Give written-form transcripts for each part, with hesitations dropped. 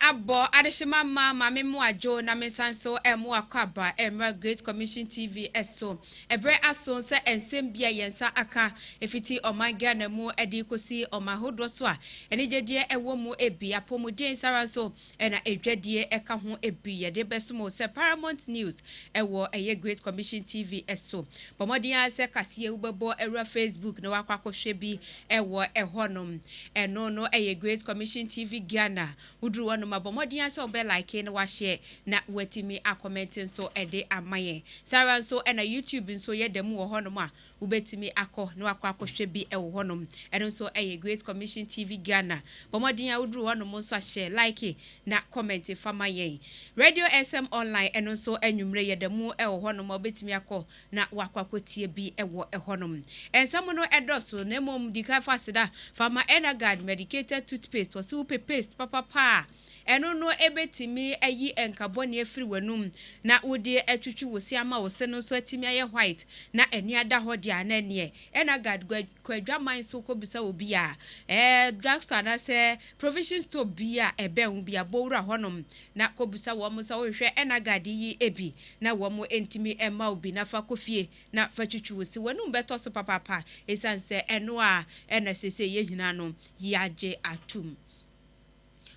abo adeshima mama memu ajo na mensanso emu akwaba emra Great Commission TV eso ebre aso se ensem bia yensa aka efiti omanga na mu edi kosi omahodo so a eni jedie ewo mu ebi apomuden saranso ena edwadie eka ho ebi yede besumo se Paramount News ewo eye Great Commission TV eso pomodian se kase ubebo era Facebook na wakwakohwe bi ewo ehonom eno no eye Great Commission TV Ghana udru wanu mabomodian se obe like na wa share na watimi a commenting so ede amaye saranso ena YouTube nso ye demu wo honom a ubetimi akọ na wakwakohwe bi ewo honom eno so eye Great Commission TV Ghana bomodian udru wanu nso share like na comment fama yen Radio SM online eno so enwumre ye demu ewo honom obetimi akọ na wakwakotie bi ewo ehonom ensamo no edoso na mom dika fasida fama Energard medicated toothpaste was super paste papa eno no ebetimi ayi enkabone afiri wanum na wode atwitwi wosi ama wose no so atimi aye white na eni ada hodi anane Energard kwadwaman so kobisa obi a drugstore na se provision store bia ebe hu bia bowura honom na kobisa wo mo sa wo hwe Energard yi ebi na wo mo entimi ema obi na fa kofie na fa twitwi wosi wanum beto so papa esanse eno a NSC ye hina no yaje atum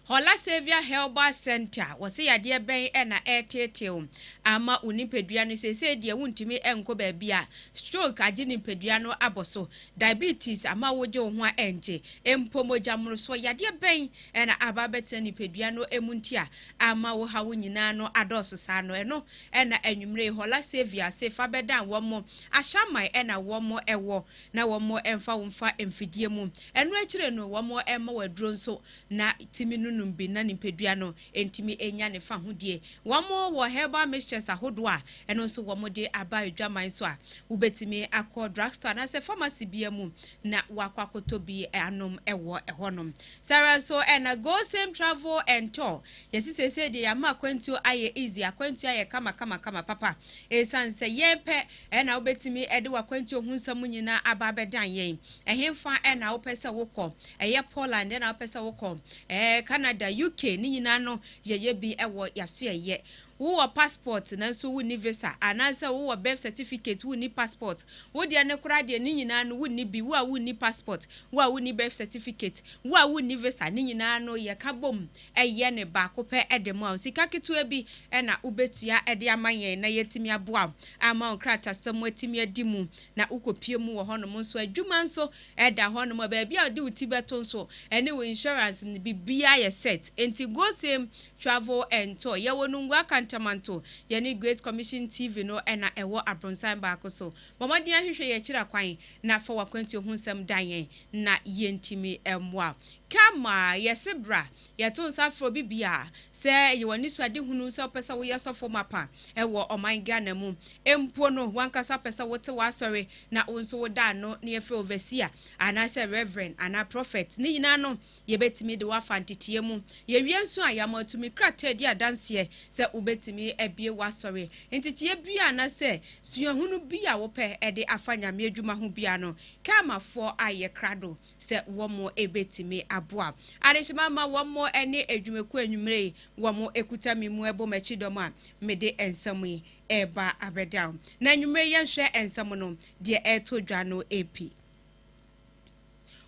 Hola Savior Herbal Center wose yade ben e na etetew ama unipedua no sese de wuntimi enko ba bia stroke age nipedua no aboso diabetes ama woje ho a enje empomoja mro so yade ben e na ababete nipedua no emuntia ama wo hawo nyina no adoso sa no eno e na anwumre Hola Savior se fa bedan wo mo ahyaman e na wo mo ewo na wo mo emfa wo mfa emfidie mu eno akire no wo mo emma wadro nso na timi numbi na nimpedua no entimi enya ne fa hodie wamo wo herbal mixtures ahodo a eno so wamo de aba adwaman so a ubetimi akọ drugstore na se pharmacy bia mu na wakwakoto bi anom ewo ehonom sara so ena go same travel and tour yesi se de yama kwantu aye easy akwantu aye kama papa esanse yepe ena ubetimi ede wakwantu hunsam nyina aba bedan yen ehemfa ena wopese wokọ eye Poland ena wopese wokọ Canada UK ni nyina no yeye bi ewo yaso ye wo passport na so wo ni visa anansa wo birth certificate wo ni passport wo de ne kura de ni nyina no wo ni bi wo ni passport wo ni birth certificate wo ni visa ni nyina no ye kabom eye ne ba ko pe edema sika ketu bi na ubetua ede amayen na yetimi aboa ama onkrata sam atimi adimu na ukopie mu wo honom nso adwuma nso eda honom ba bia ode uti beto nso ene wo insurance ni bibia ye set enti go same travel and tour ye wonu ngwa kantamanto ye ni Great Commission TV no ena ewo abronsan ba akoso momodi ahwehwe ye kira kwan na fa wakwanti hunsam dan na yentimi emwa kama yesebra yeto nsafro bibia se ye woni so ade hunu se opesa wo yesofo mapa ewo oman Ghana mu empo no wankasa pesa wote wasori na onso woda no na yefe overseer ana se reverend ana prophet ni nyina no yebetimi de wafantitie mu ye wienso ayamatumi krata di adanse se ubetimi ebie wasori entitie bia na se suahunu bia wo pe ede afanya me adwuma ho bia no kama fo aye krado se womo ebetimi aboa adeshima ma womo ene adwumeku anwumre womo ekuta mimu ebo machidom a mede ensamu eba abedown na anwumre yenhwe ensamu no de eto dwa no epi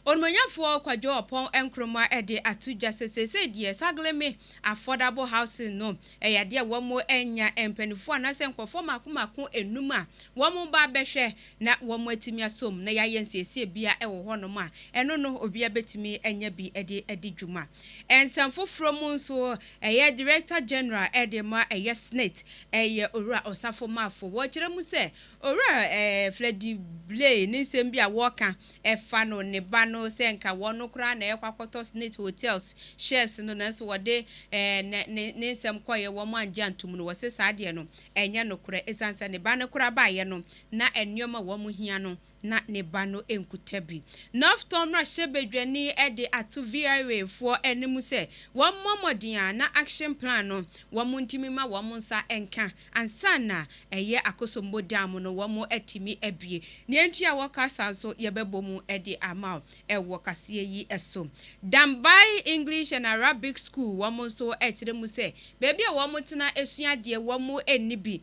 Onmanyafo kwajo opon enkroma ede atudwa sesese die sagleme affordable housing no eyade womo enya empanifo anase nkofo makomako enuma womo ba behwe na womo atimi asom na yayensesie bia ewo honom a eno no obia betimi enya bi ede dwuma ensamfofro mu nso eye director general ede ma eye snate eye ora osafo mafo wo kire mu se ora Fledi Blay ni sembia woka efa no ne ba no senka wono kra na ekwakoto snate hotels shares no na so wode ne nsem koye wo manje antum no wose saade no enya no kra esansa ne ba no kra ba ye no na ennyoma wo mu hia no na ne ba no enkutabi Northton ra shebedwani de ato VRA for enimu se won momodin na action plan no won ntimi ma won nsa enka ansana eye akosombo dam no won atimi abie ne ntua wokasa so yebebomu de amal ewo kase yi eso Dambai English and Arabic School won so etiremu se bebi a won tena esua de won enibi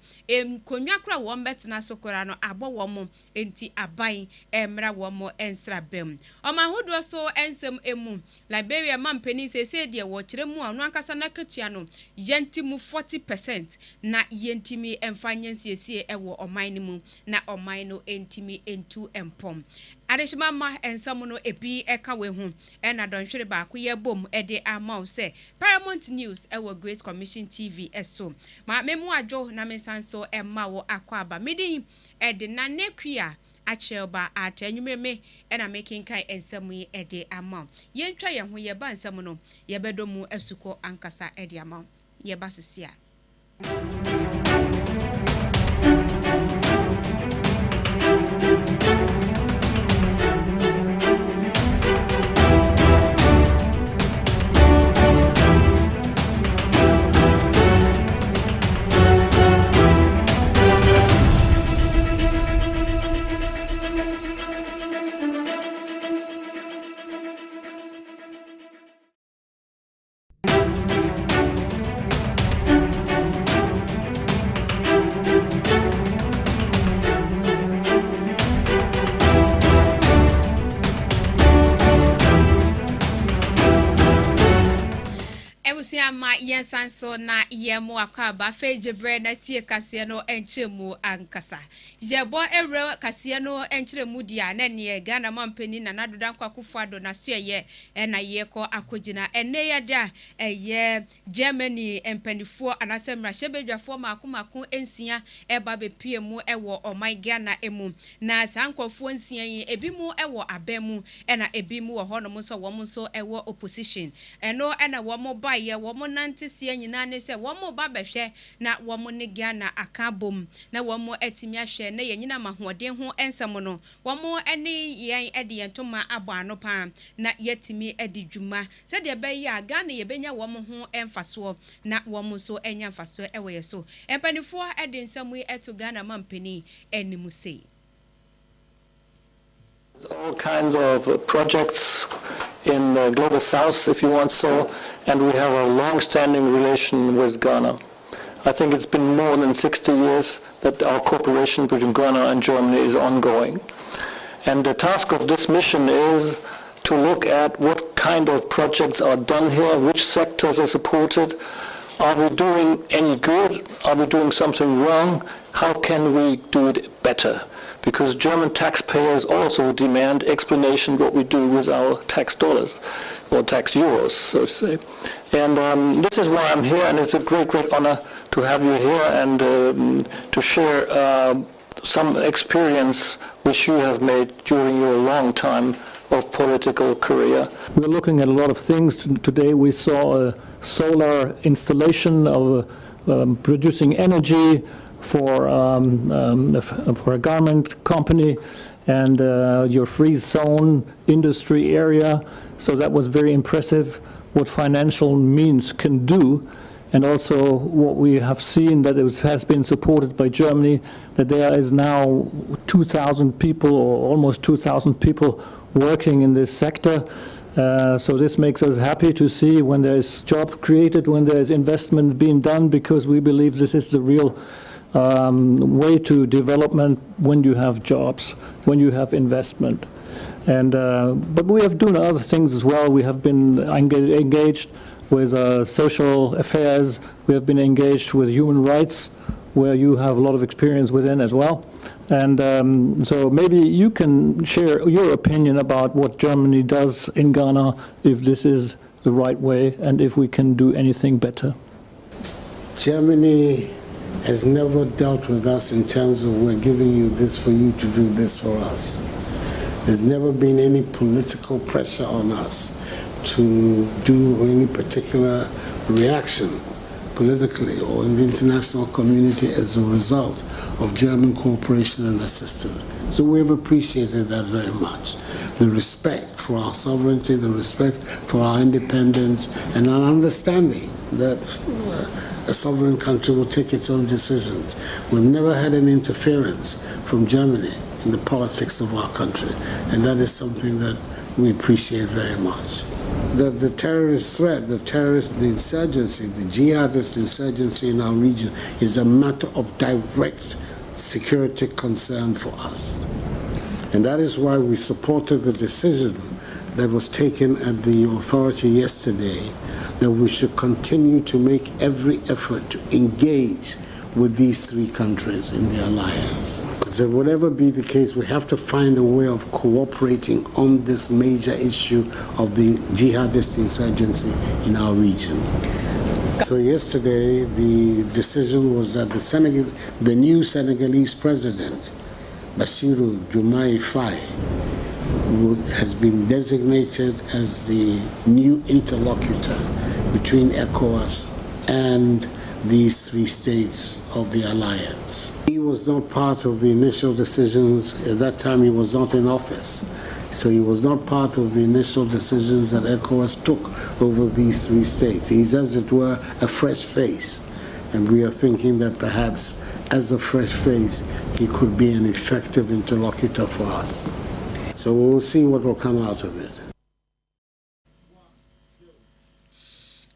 konwa kra won betena sokora no abo won enti aban emra won ensra bem omahodo so ensem emu Liberia mampeni se de wo kiremu anu ankasa na katua no yentimu 40% na yentimi emfanyensie ewo oman mu na oman no entimi entu empom Adeshima ma ensam no ebi eka we hu na donhwere ba ko ye bom de amao se Paramount News ewo Great Commission TV eso ma memu adwo na mensanso emma wo akwaba medin de na nekua achelba atanyumeme na making kai ensam yi de amao yentwa ye ho ye ba ensam no ye bedomu asuko ankasa de amao ye ba sesia ma yensanso na yemu akwaba fejebre na tie kase no enchemu ankasa jebo ewre kase no enchemu dia na ne Ghana mampeni na nadodan kwakufado na so ye na ye ko akogina ene ya da eye Germany empanifo anasemra shebedwafo makomako ensia eba bepie mu ewo oman Ghana emu na sankofo ensia yi ebi mu ewo abemu na ebi mu wo hono mu so wo mu so ewo opposition eno na wo mo baye wo mo nante sie nyina ne se wo mo ba behwe na wo mo ne Ghana akabom na wo mo atimi ahwe na ye nyina mahoden ho ensem no wo mo ene yen ede yentoma abo anopa na yetimi edi dwuma se de be ya Ghana ye benya wo mo ho emfaso na wo mo so enya mfaso ewe ye so empanifo ede nsemu eto Ghana mampeni enimu sei all kinds of projects in the global south, if you want so, and we have a long-standing relation with Ghana. I think it's been more than 60 years that our cooperation between Ghana and Germany is ongoing. And the task of this mission is to look at what kind of projects are done here, which sectors are supported, are we doing any good, are we doing something wrong, how can we do it better? Because German taxpayers also demand explanation what we do with our tax dollars, or tax euros, so to say. And this is why I'm here, and it's a great, great honor to have you here and to share some experience which you have made during your long time of political career. We're looking at a lot of things. Today we saw a solar installation of producing energy for a garment company and your free zone industry area. So that was very impressive what financial means can do, and also what we have seen that it has been supported by Germany, that there is now 2,000 people or almost 2,000 people working in this sector. So this makes us happy to see when there is job created, when there is investment being done, because we believe this is the real way to development when you have jobs, when you have investment. And but we have done other things as well. We have been engaged with social affairs. We have been engaged with human rights, where you have a lot of experience within as well. And so maybe you can share your opinion about what Germany does in Ghana, if this is the right way and if we can do anything better. Germany has never dealt with us in terms of we're giving you this for you to do this for us. There's never been any political pressure on us to do any particular reaction politically or in the international community as a result of German cooperation and assistance. So we've appreciated that very much. The respect for our sovereignty, the respect for our independence, and an understanding that a sovereign country will take its own decisions. We've never had any interference from Germany in the politics of our country, and that is something that we appreciate very much. The terrorist threat, the insurgency, the jihadist insurgency in our region is a matter of direct security concern for us. And that is why we supported the decision that was taken at the authority yesterday that we should continue to make every effort to engage with these three countries in the alliance. Because whatever be the case, we have to find a way of cooperating on this major issue of the jihadist insurgency in our region. So yesterday, the decision was that the new Senegalese president, Bassirou Diomaye Faye, has been designated as the new interlocutor between ECOWAS and these three states of the alliance. He was not part of the initial decisions. At that time, he was not in office. So he was not part of the initial decisions that ECOWAS took over these three states. He's, as it were, a fresh face. And we are thinking that perhaps, as a fresh face, he could be an effective interlocutor for us. So we'll see what will come out of it.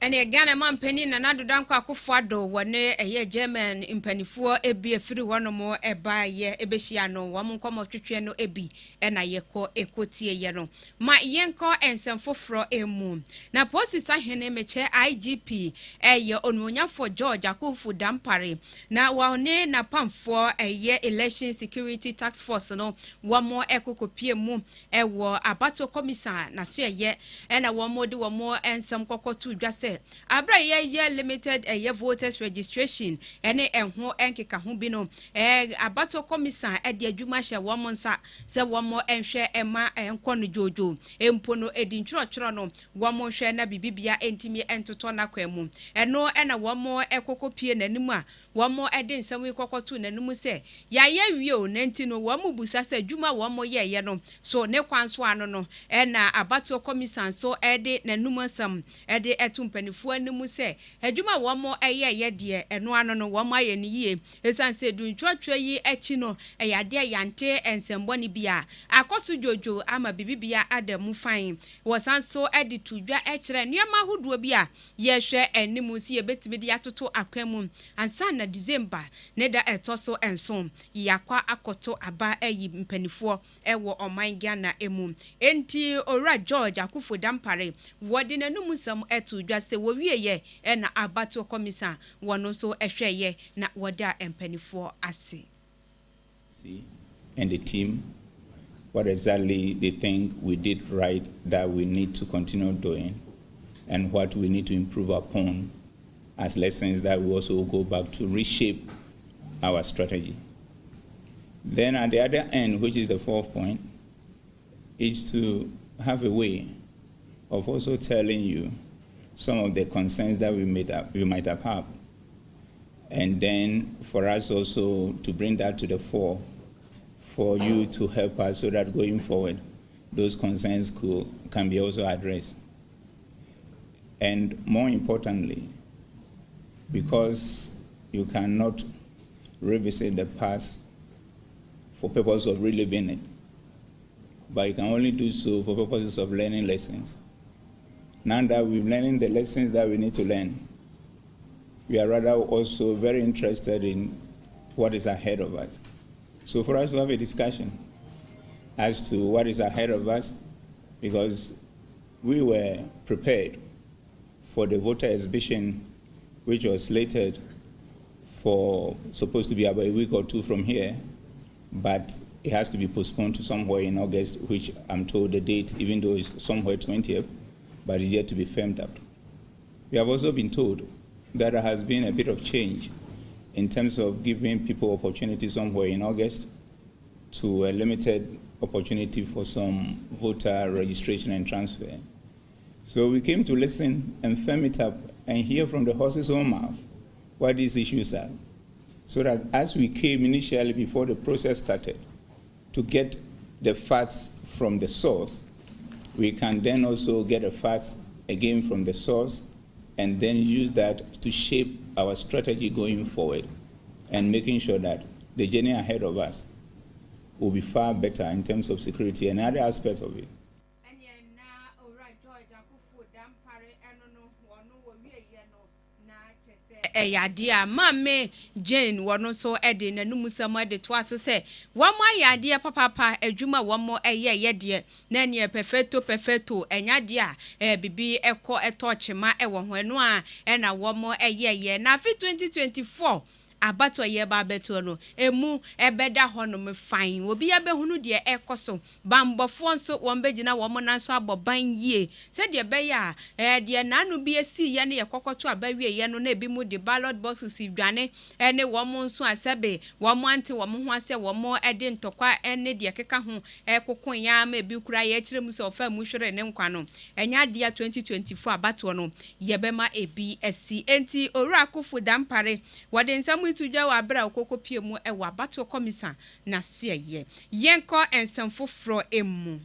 And again, man penny and another danko akufado wane a German impenifuo ebi efiri one more a buy ye ebeshiano, one come of no ebi, and a yeko ekotie yeno. My yenko and some fofro a moon. Na posi sa hene meche IGP a ye onwonya for George akufu dampare. Na wane na pam for a year election security task force no one more eko kopie mu e wo abato commissar na so ye and a one more and some koko to just abra ye limited a year voters registration ene enho enkeka ho bi no abato commissar e de adwuma hye wo monsa se wo mo enhwe ema enko no jojo empo no edi nchoro no wo mo hwe na bibibia entimi entoto na kwamu eno ena wo mo ekokopie nanim a wo mo ede nsam ikokoto nanim se ya ye wie o nanti no wo mo busa se adwuma wo mo ye no so ne kwanso ano no ena abato commissar so ede nanum sam ede etumpanifu animu se adwuma wo mo eye de eno ano no wo mo aye ne yie esan se duntwatwa yi echi no eyade yante ensembo ni bia akoso jojo ama bibibia adamu fan wo san so ede tudwa ekire nneema hodo bia ye hwe animu si ebetimi de atoto akwamu ansa na December ne da etoso enso yakwa akoto aba eyi mpanifuo ewo oman Ghana emu enti ora George akufo dampare wode nanum sam etudwa se wo wieye na abato commissar wono so ehweye na woda empanifo ase. See, and the team, what exactly they think we did right that we need to continue doing, and what we need to improve upon as lessons that we also go back to reshape our strategy. Then at the other end, which is the fourth point, is to have a way of also telling you some of the concerns that we might have had. And then for us also to bring that to the fore, for you to help us so that going forward, those concerns can be also addressed. And more importantly, because you cannot revisit the past for purpose of reliving it, but you can only do so for purposes of learning lessons. Now that we've learned the lessons that we need to learn, we are rather also very interested in what is ahead of us. So for us to have a discussion as to what is ahead of us, because we were prepared for the voter exhibition, which was slated for supposed to be about a week or two from here, but it has to be postponed to somewhere in August, which I'm told the date, even though it's somewhere 20th, but it's yet to be firmed up. We have also been told that there has been a bit of change in terms of giving people opportunity somewhere in August to a limited opportunity for some voter registration and transfer. So we came to listen and firm it up and hear from the horse's own mouth what these issues are, so that as we came initially before the process started to get the facts from the source, we can then also get the facts again from the source and then use that to shape our strategy going forward and making sure that the journey ahead of us will be far better in terms of security and other aspects of it. Yadia mame Jane wono so ede nanum sam ede to aso se wo mo ayade papa adwuma wo mo eye de na ne perfecto enya de a bibi eko etochema ewo ho eno a na wo mo eye na fi 2024 abato ye ba beto no emu ebeda honom fine obi abehunu de ekoso bambofo nso wombegina wo mo nanso aboban yie se de be ya de nanu bi esi ye ne yekokoto abawie ye no na ebi mu de ballot boxes dwane ene wo mo nso asebe wo mo ante wo mo ho ase wo mo ede ntokwa ene de keka ho ekokon ya ma ebi kura ye kire mu se ofa mu hwere ne nkwa no enya de 2024 abato no ye be ma ebi esi enti owura Akufo dampare wode nsam itudwa wa bra okokopie mu e wa bato komisa na sieye yenko ensamfofro emu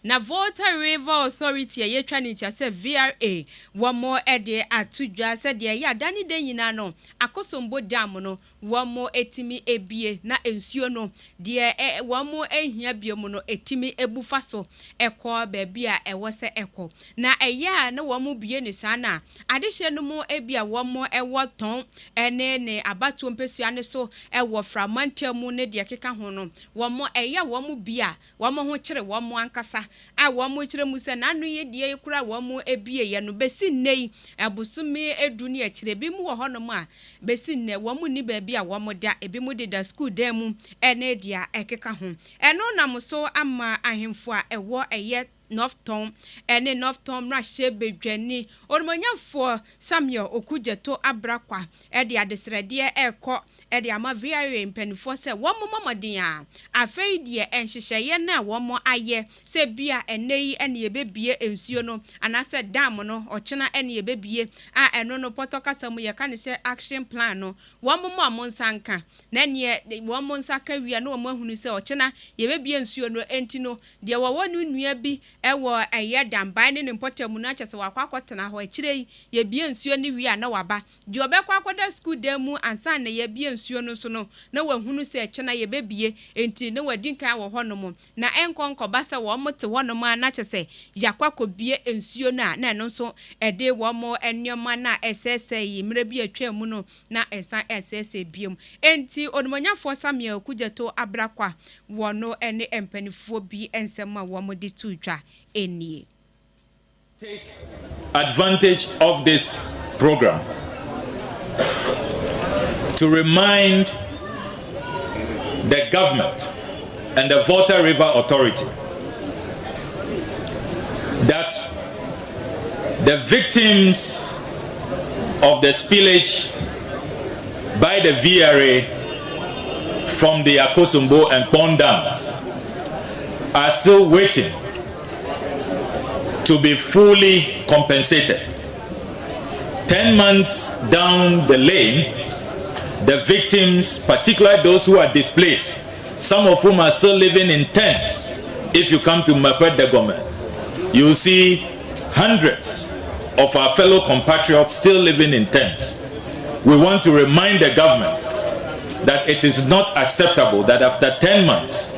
na Volta River Authority ye twa ni tia se VRA wo mo ede atudwa se de ya dani den nyina no akosombo dam no wo mo etimi ebie na ensuo no de wo mo ehia biem no etimi ebufa so ekọ baabi a ewo se ekọ na eya na wo mo bie ni sana adehye no mo ebia wo mo ewo ton ene ne abato mpesua ne so ewo fragmentamu ne de keka ho no wo mo eya wo mo bia wo mo ho kire wo mo ankasa a wo mo kire mu se nanu ye die kura wo mo ebie ye no besi nei abusumi edu ne akire bi mu wo hono mu a besi ne wo mo ni baabi a wo mo da ebi mu de da school dem mu ene dia ekeka ho eno nam so ama ahemfo a ewo eye Northton ene Northton rahye bedwani onmonyafo Samuel Okujeto abrakwa ede adesrede ekọ ede ama VRA mpanifo se wo momodin a afei de enhyehyeye na wo mo aye se bia eneyi ene yebebie ensuo no anase dam no ochena ene yebebie a eno no potokasa mu ye ka ne se action plan no wo mo amonsanka na ne wo mo nsaka wi na wo mahunu se ochena yebebie ensuo no enti no de wo wonu nua bi ewo eye damban ne mpotamu na chese wakwakotena ho akire ye bie nsuo ne wi na waba de obekwa akoda school demu ansa na ye bie nsuo no so no na wahunu se echena ye bebie enti na wadinka wo honom na enkonkoba se wo mote honom na chese yakwakọ bie nsuo no na no so ede wo mo enioma na esese yi mre bi atwamu no na esa esese biem enti onmonyafo Samuel Okujeto abrakwa wono ene empanifo bi ensema wo mo de tutwa enie. Take advantage of this program to remind the government and the Volta River Authority that the victims of the spillage by the VRA from the Akosombo and Pond dams are still waiting to be fully compensated. 10 months down the lane, the victims, particularly those who are displaced, some of whom are still living in tents. If you come to Makwet government, you will see hundreds of our fellow compatriots still living in tents. We want to remind the government that it is not acceptable that after 10 months,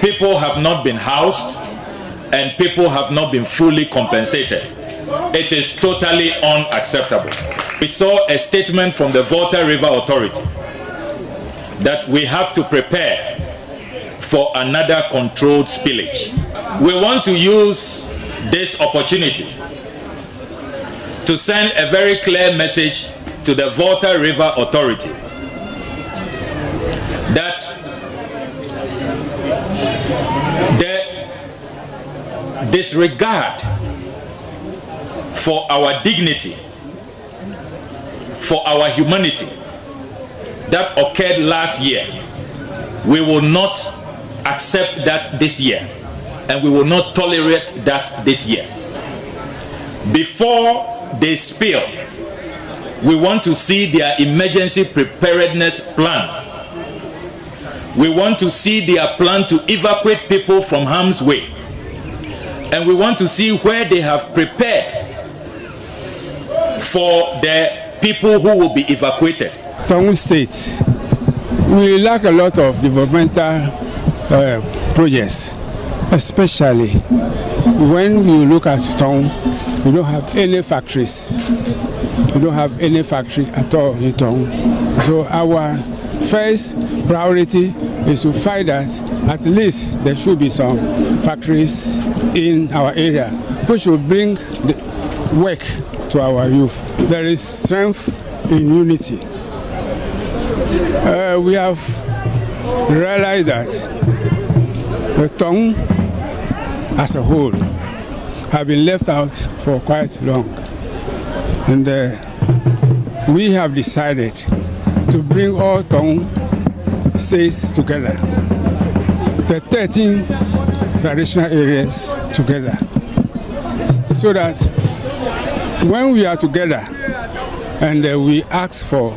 people have not been housed and people have not been fully compensated. It is totally unacceptable. We saw a statement from the Volta River Authority that we have to prepare for another controlled spillage. We want to use this opportunity to send a very clear message to the Volta River Authority that the disregard for our dignity, for our humanity that occurred last year, we will not accept that this year, and we will not tolerate that this year. Before they spill, we want to see their emergency preparedness plan. We want to see their plan to evacuate people from harm's way. And we want to see where they have prepared for the people who will be evacuated. Tongue State, we lack a lot of developmental projects, especially when you look at Tongue, we don't have any factories. We don't have any factory at all in Tongue. So our first priority is to find that at least there should be some factories in our area which will bring the work to our youth. There is strength in unity. We have realized that the Tongue as a whole have been left out for quite long, and we have decided to bring all Tongue states together, the 13 traditional areas together, so that when we are together and we ask for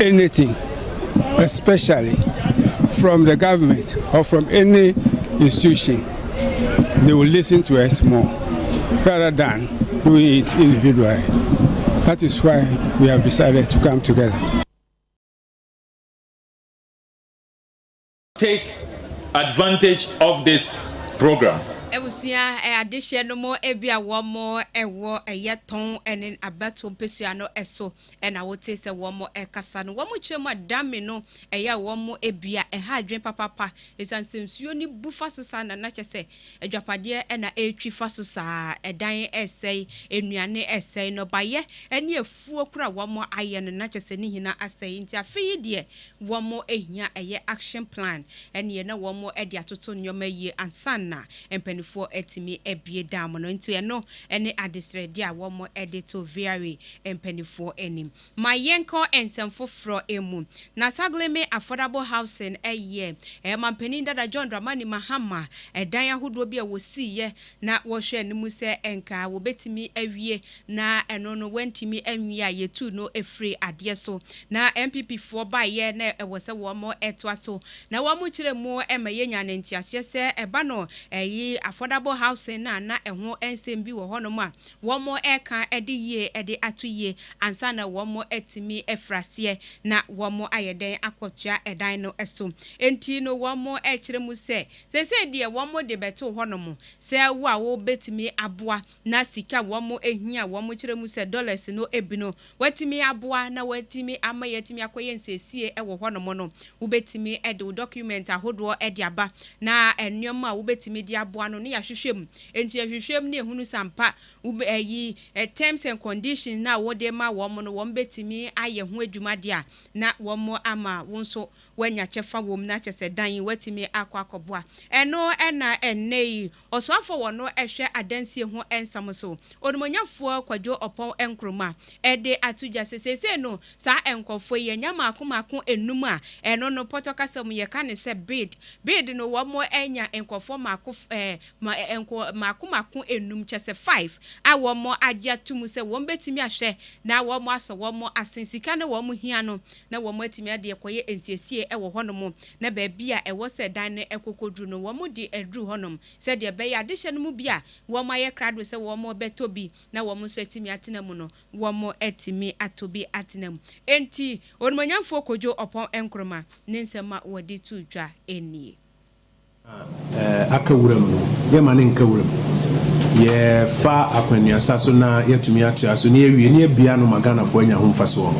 anything, especially from the government or from any institution, they will listen to us more rather than doing it individually. That is why we have decided to come together. Take advantage of this program. Ewusia addition no more ebia one more ewo eyeton enen abato pesua no eso na wote se one more ekasa no wo mo chema dame no eya one more ebia ha adwen papa esansemsuo ni bufa so sa na chese adwapade na etwi fa so sa edan esei enuane esei no baye ene afuo kura one more aye no na chese ni hina asei nti afeye de one more ehia eye action plan ene na one more ede atoto nyoma yi ansana empani for etimi ebie dam no nti eno ene adesredi a wo mo edito very empani for enim my yenko ensemfo fro emu na sagleme affordable housing eye mampani dada John Dramani Mahama edan ahodo bi a wosiye na wo hwe enimu se enka wo betimi awie na eno no wantimi anwi a yetu no efre ade so na MPP for baye na ewo se wo mo etwa so na wo mo kire mu emaye nya ne ntiase se eba no eyi affordable housing na eho ensem bi wo hono ma wo mo eka ediye ede atuye ansa na wo mo etimi efrase na wo mo ayeden akotua edan no eso enti no wo mo ekire mu se de wo mo de beto hono mo se wo a wo betimi aboa na sika wo mo ehia wo mo kire mu se dollars no ebino watimi aboa na watimi amayetimi akoye nsesie ewo hono mo no wo betimi ede document ahodo ede aba na enwoma wo betimi di aboa no ne yahwehwem enti yahwehwem ne ehunu sampa yi terms and conditions na wo de ma wo mo no wo betimi aye ho adwumade a na wo mo ama wo nso wanya chefa wo na chese dan watimi akwakoboa eno na enei osoafo wo no ehwe adansie ho ensam so odumonyafo kwadwo opon enkroma ede atudwa sesese no sa enkofo ye nyama akomako enum a eno no potokasam ye ka ne se bid no wo mo enya enkofo mako mako enum chese 5 a wo mo agya tumu se wo betimi ahwe na wo mo aso wo mo asensika ne wo mo hia no na wo mo atimi ade ekoye ensiesie ewo honom na ba bia ewo se dan ne ekokodru no wo mo di edru honom se de be ya de hye no mu bia wo mo aye krado se wo mo betobi na wo mo so atimi atenamu no wo mo atimi atobi atenamu enti onmanyamfo kojo opon enkroma ne nsema wo di tudwa enie akawuram ye mane nkawuram ye fa akwanuasa so na yetumi atua so ne awie ne bia no magana fo anya ho mfaso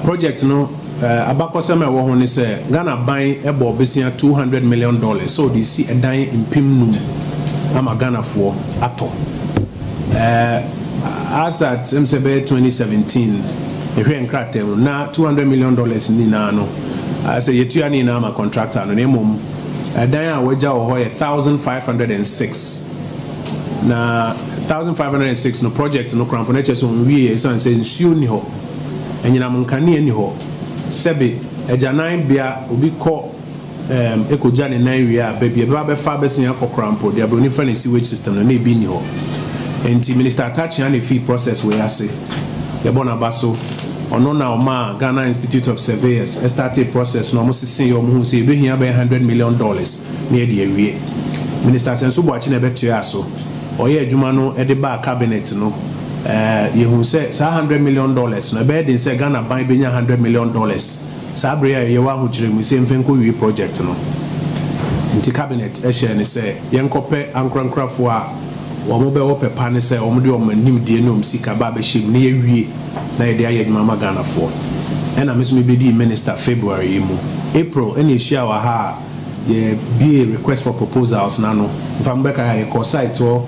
project no abakosema wo ho ne se Ghana ban ebo besia $200 million so they see edan impim num ama Ghana fo ato as at MCB 2017 ehwe nkratem na $200 million ni na no say yetua ni na ama contractor no nemom edan a waja wo ho 1506 na 1506 no project no crampo che so wie so say nsuo ni ho enyina monkane ni ho sebe ejanan bia obi ko ekoja ne nan wie a bebia be fa besia ko crampo dia broni fa ne sewage system no na bi ni ho enti minister attach na fee process we ase ye bona baso ono na oma Ghana Institute of Surveyors started process no mo sisi yo mo say be hia be $100 million na e de awie Minister Senso Boachi na beto aso oye adwuma no e de ba cabinet no yehu say $100 million no be dey say Ghana ban be nya $100 million sabre ya ye wa ho kire mu say mfenko wi project no nti cabinet e share ne say yenkope ankorankrafo a wo mo be wo pepa ne say wo mo de wo manim die no msika ba be shim ne ye wie na ye de aye adwuma ma Ghana fo and I'm me be the minister February mu April any share wa ha ye be a request for proposals na no if I'm back I call site to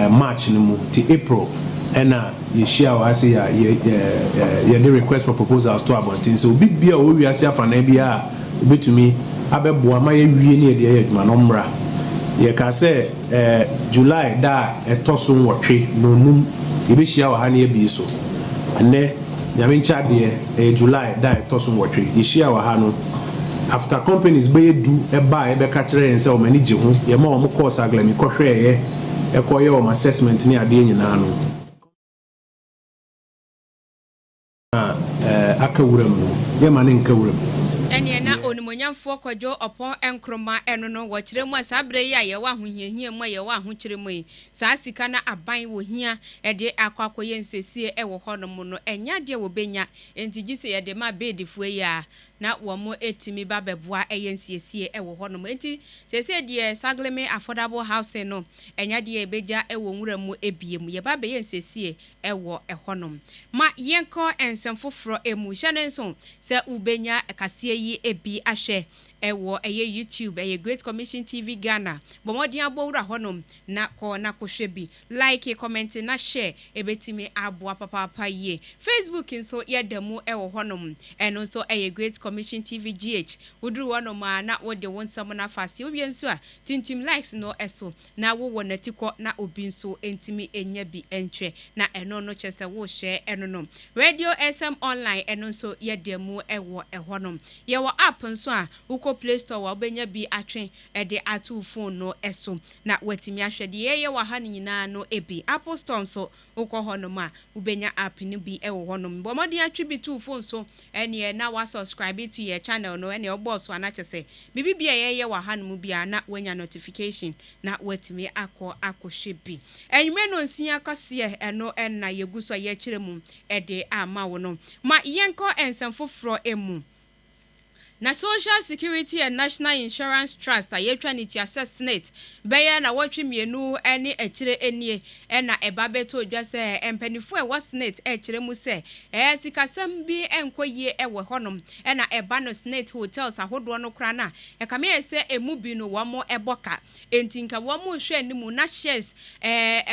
March no mu to April and ye share wa say ye the request for proposals to abontin so big bia o wi ase afa na bia obetumi abeboa ma ye wie ne de adwuma no mra ye ka say July da etoso nwotwe no num ye be share wa ha na bi so ene Yamin Chadie, July, that Tosun Watry, Ishia Wahano. After companies be do a buy a catcher and sell many Jehu, your mom course a glammy cochre, a coil assessment near Dianano. Akawurem, Yamanin Kawurem. Eni na onimonyamfo kwadwo opon enkroma eno no wo kire mu asabre ya ye wa hohiahia mu ye wa ho kire mu saa sika na aban wo hia e de akwakoye nsesie e wo hono no enya de wo benya enti se ye de ma bedifo ya na wo mo etimi ba beboa eye nsiesie e wo hono enti sese de sagleme affordable housing no enya de ebeja e wo nwura mu ebiem ye ba be ye nsiesie e wo e hono ma yenko ensemfofro emu hyanenso se ubenya kasie yi ebi ahwe ewo eye YouTube eye Great Commission TV Ghana bomodi abowura honom na ko na kohwe bi like comment na share ebetimi aboa papa ye Facebook nso yedemu ewo honom eno so eye Great Commission TV GH wuduru wonom na wode wonsam na fase owie nso a tintim likes no eso na wo wonatiko na obi nso entimi enya bi entwe na eno no chese wo share eno no Radio SM online eno so yedemu ewo ehonom ye wo app nso a uko Play Store wa obenya bi atwen de atu phone no eso na watimi ahwede ye wa ha nyina no ebi Apple Store so ukọ hono ma ubenya app ni bi e wo hono bomodi atwi bi tu phone so ene na wa subscribe to your channel no ene oboss wa na chese bibi bia ye wa ha no bia na wanya notification na watimi akohwe bi enwe no nsia kase eno na yeguso ye kire mu de ama wo no ma yenko ensamfofro emu na Social Security and National Insurance Trust ayetwa ni ti assessment beya na watwe mienu ene ekire enie na ebabeto odwa se empanifo e wasnet ekire mu se sikasam bi enkoye ewe honom na eba no Snate hotels ahodo no kra na ekame se emu bi no wo mo eboka entinka wo mo hwe animu na shares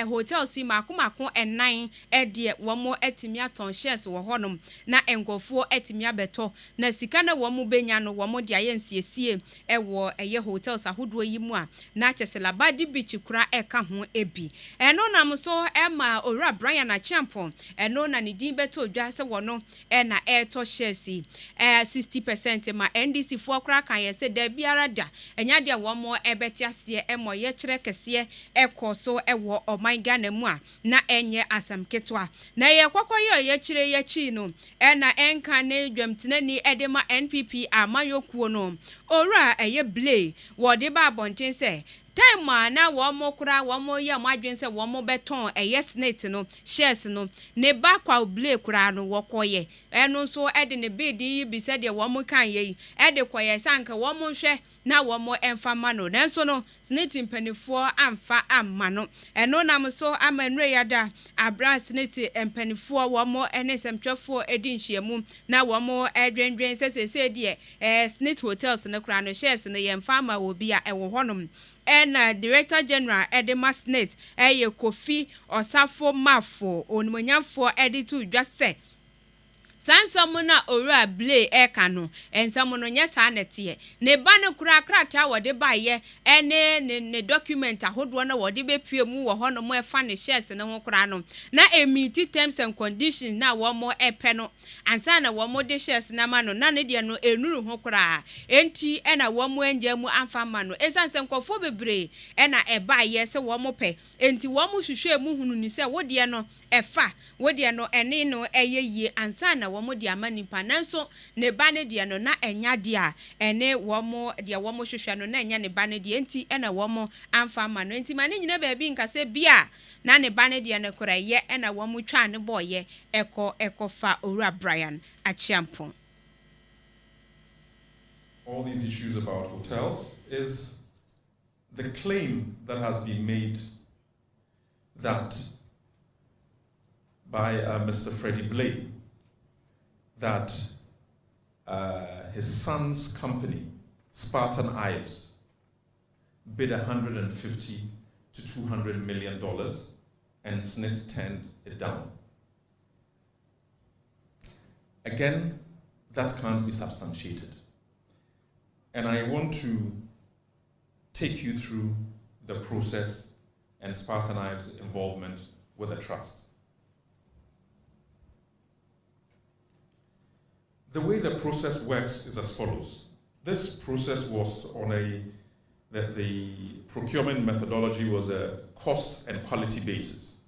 hotels makomako enan de wo mo etimi aton shares wo honom na enkofo etimi abeto na sika na wo mo benya no wo mo dia yensiesie ewo eye hotels ahodo yi mu a na chesela badi beach kura eka ho ebi eno nam so ema owura Brian na champion eno na ne din beto odwa se wono na to shares 60% ma NDC fo kura kan ye se da biara da enya de wo mo ebeti ase emo ye kire kese ekoso ewo oman Ghana mu a na enye asam ketwa na ye kokoye ye kire ye chi no na enka ne dwamtenani edema NPP amayokuo no ora eye blay wo de ba bonten se time na wo mo kura wo mo ye madwen se wo mo beton eye Snate no shares no ne ba kwa blay kura no wo koye eno so ede ne bidi bi se de wo mo kan ye ede koye sanka wo mo hwe na wo mo emfa ma no nenso no Snate mpanifo amfa amma no eno nam so amanre yada abra Snate mpanifo wo mo ene semtwefo edi nhyiamu na wo mo edwendwen se de Snate hotels ne kura no shares no ye mfa ma wo bia ewo honom Director General Edema Snate ye Kofi Osafo Mafo onimonyamfo editu dwase sansamu na owura blay eka no ensamu no nya sa nete ne ba ne kura krata wode ba ye ne document ahodo na wode be pie mu wo hono mo efa ne shares ne ho kura no na emiti terms and conditions na wo mo epe no ansa na wo mo de shares na ma no na ne de no enuru ho kura enti na wo mo enja mu amfa ma no esanse nkofo bebre na eba ye se wo mo pe enti wo mo hwehwe mu hunu ni se wo de no efa wo de no ene no eye yie ansa na wɔn de ama nipa nanso ne ba ne de no na enya de a ene wɔn de wɔn hwehwɛ no na enya ne ba ne de enti na wɔn amfa ama no enti ma ne nyina baabi nkase bia na ne ba ne de no kora ye na wɔn twa ne boye ekofa owura Brian Achiampon. All these issues about hotels is the claim that has been made that by Mr. Freddie Blay that his son's company, Spartan Ives, bid $150 to $200 million and SNITS turned it down. Again, that can't be substantiated. And I want to take you through the process and Spartan Ives' involvement with the trust. The way the process works is as follows. This process was on the procurement methodology was a cost and quality basis.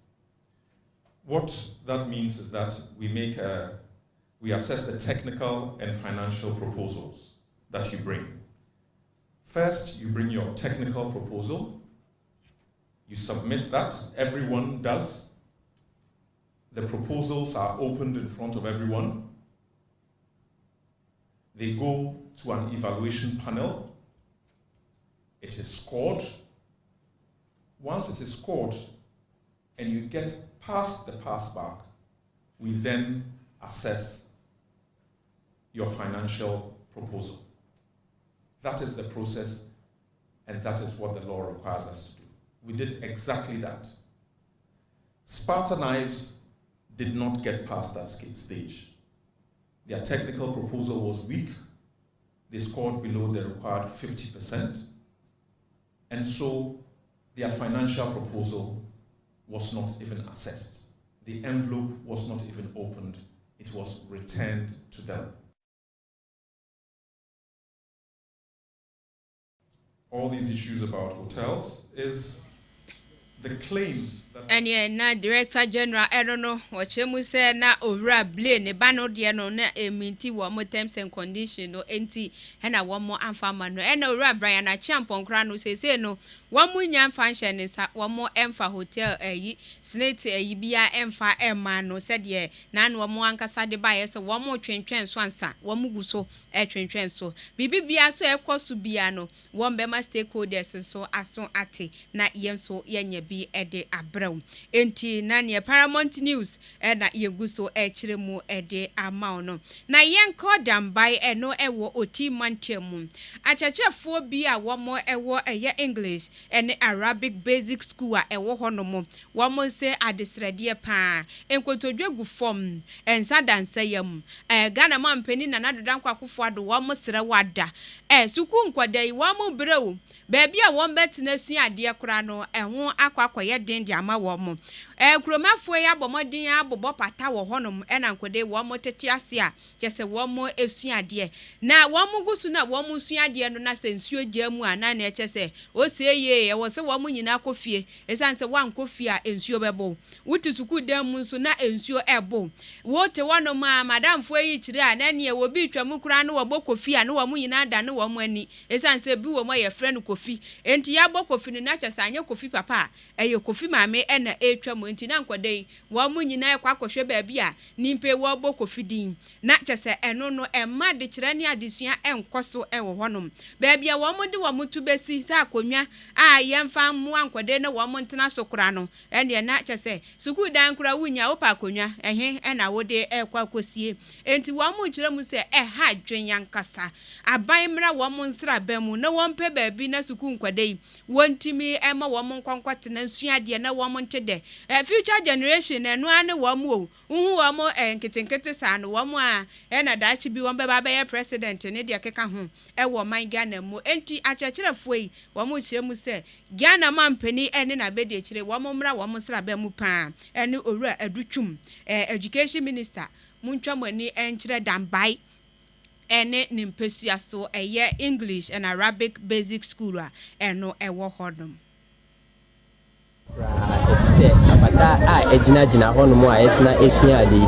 What that means is that we assess the technical and financial proposals that you bring. First, you bring your technical proposal. You submit that. Everyone does. The proposals are opened in front of everyone. They go to an evaluation panel. It is scored. Once it is scored and you get past the pass mark, we then assess your financial proposal. That is the process, and that is what the law requires us to do. We did exactly that. Spartan Ives did not get past that stage. Their technical proposal was weak. They scored below the required 50%. And so their financial proposal was not even assessed. The envelope was not even opened. It was returned to them. All these issues about hotels is the claim that and na Director General I don't know what you say na owura Blay ne ba no de no na eminti wo mo terms and condition no enti na wo mo amfa ma no na owura Brian Achiampon kra no say no wo mo nya function ne sa wo mo emfa hotel ayi SNITS ayi bia emfa ema no said ye na no wo mo ankasa de ba ye so wo mo twentwen so ansa wo mo guso twentwen so bibi bia so ekoso bia no wo mbema stakeholders so aso ate na yenso yenya bi ede abra enti na ne Paramount News na yeguso chire mu ede amao no na yenko dambai eno ewo oti mantemu achachefo bi a wo mo ewo eye English ene Arabic basic school a ewo honomo wo mo se adesrede pa enkotodwegu form ensa dansayam Ghana mampeni na nadodankwa akofo ado wo mo sere wada suku nkwadai wo mo brew Baby a won bet na sua ade kora no ho akwakoye den de ama wo mo kromafo ya bomodin abobo pata wo honom na nkode wo mo tete ase a kese wo mo esua ade na wo mo gusu na wo mo sua ade no na sensuo giamu ana na ekese o se ye wo se wo mo nyina kofie esanse wan kofie a ensuo bebo wutisuku dan mu so na ensuo ebo wo te wono ma madam fo yi kire a na ne wo bi twam kura no wo bokofie a no wo mo nyina da no wo mo ani esanse bi wo mo ye frɛ no kofi enti ya bɔ kofi na kyesa anye kofi papa eye kofi maame na etwa mo enti na nkwodai wo mu nyina ekwa kɔhwɛ baabi a nimpe wo bɔ kofi din na kyesa eno no emma de kyerɛ ne adesua enkoso ewo honom baabi a wo mu de wo mu tu besi sa akonwa a yemfa mu ankwodai na wo mu ntena sokora no ene na kyesa suku dan kura wunya wo pa akonwa na wo de ekwa kosie enti wo mu kyerɛ mu se ha dwen yankasa aban mra wo mu nsra ba mu na wo mpe baabi na suku nkwadai wontimi ema wo mo nkonkwate na nsuade na wo mo ntede future generation eno ane wo mo uhu wo mo nketenkete sa no wo mo a na daachi bi won beba be president ne de keka ho wo man Ghana mu enti achechirefo yi wo mo chire mu se Ghana mampani ene na be de chire wo mo mra wo mo sra ba mu pa ene owura adutwum education minister muntwa mani enchire dambai ene nimpesua so eye English and Arabic basic school eno ewo hodom Right, sɛ apata a egyina hɔ no mo a yɛtena esua ade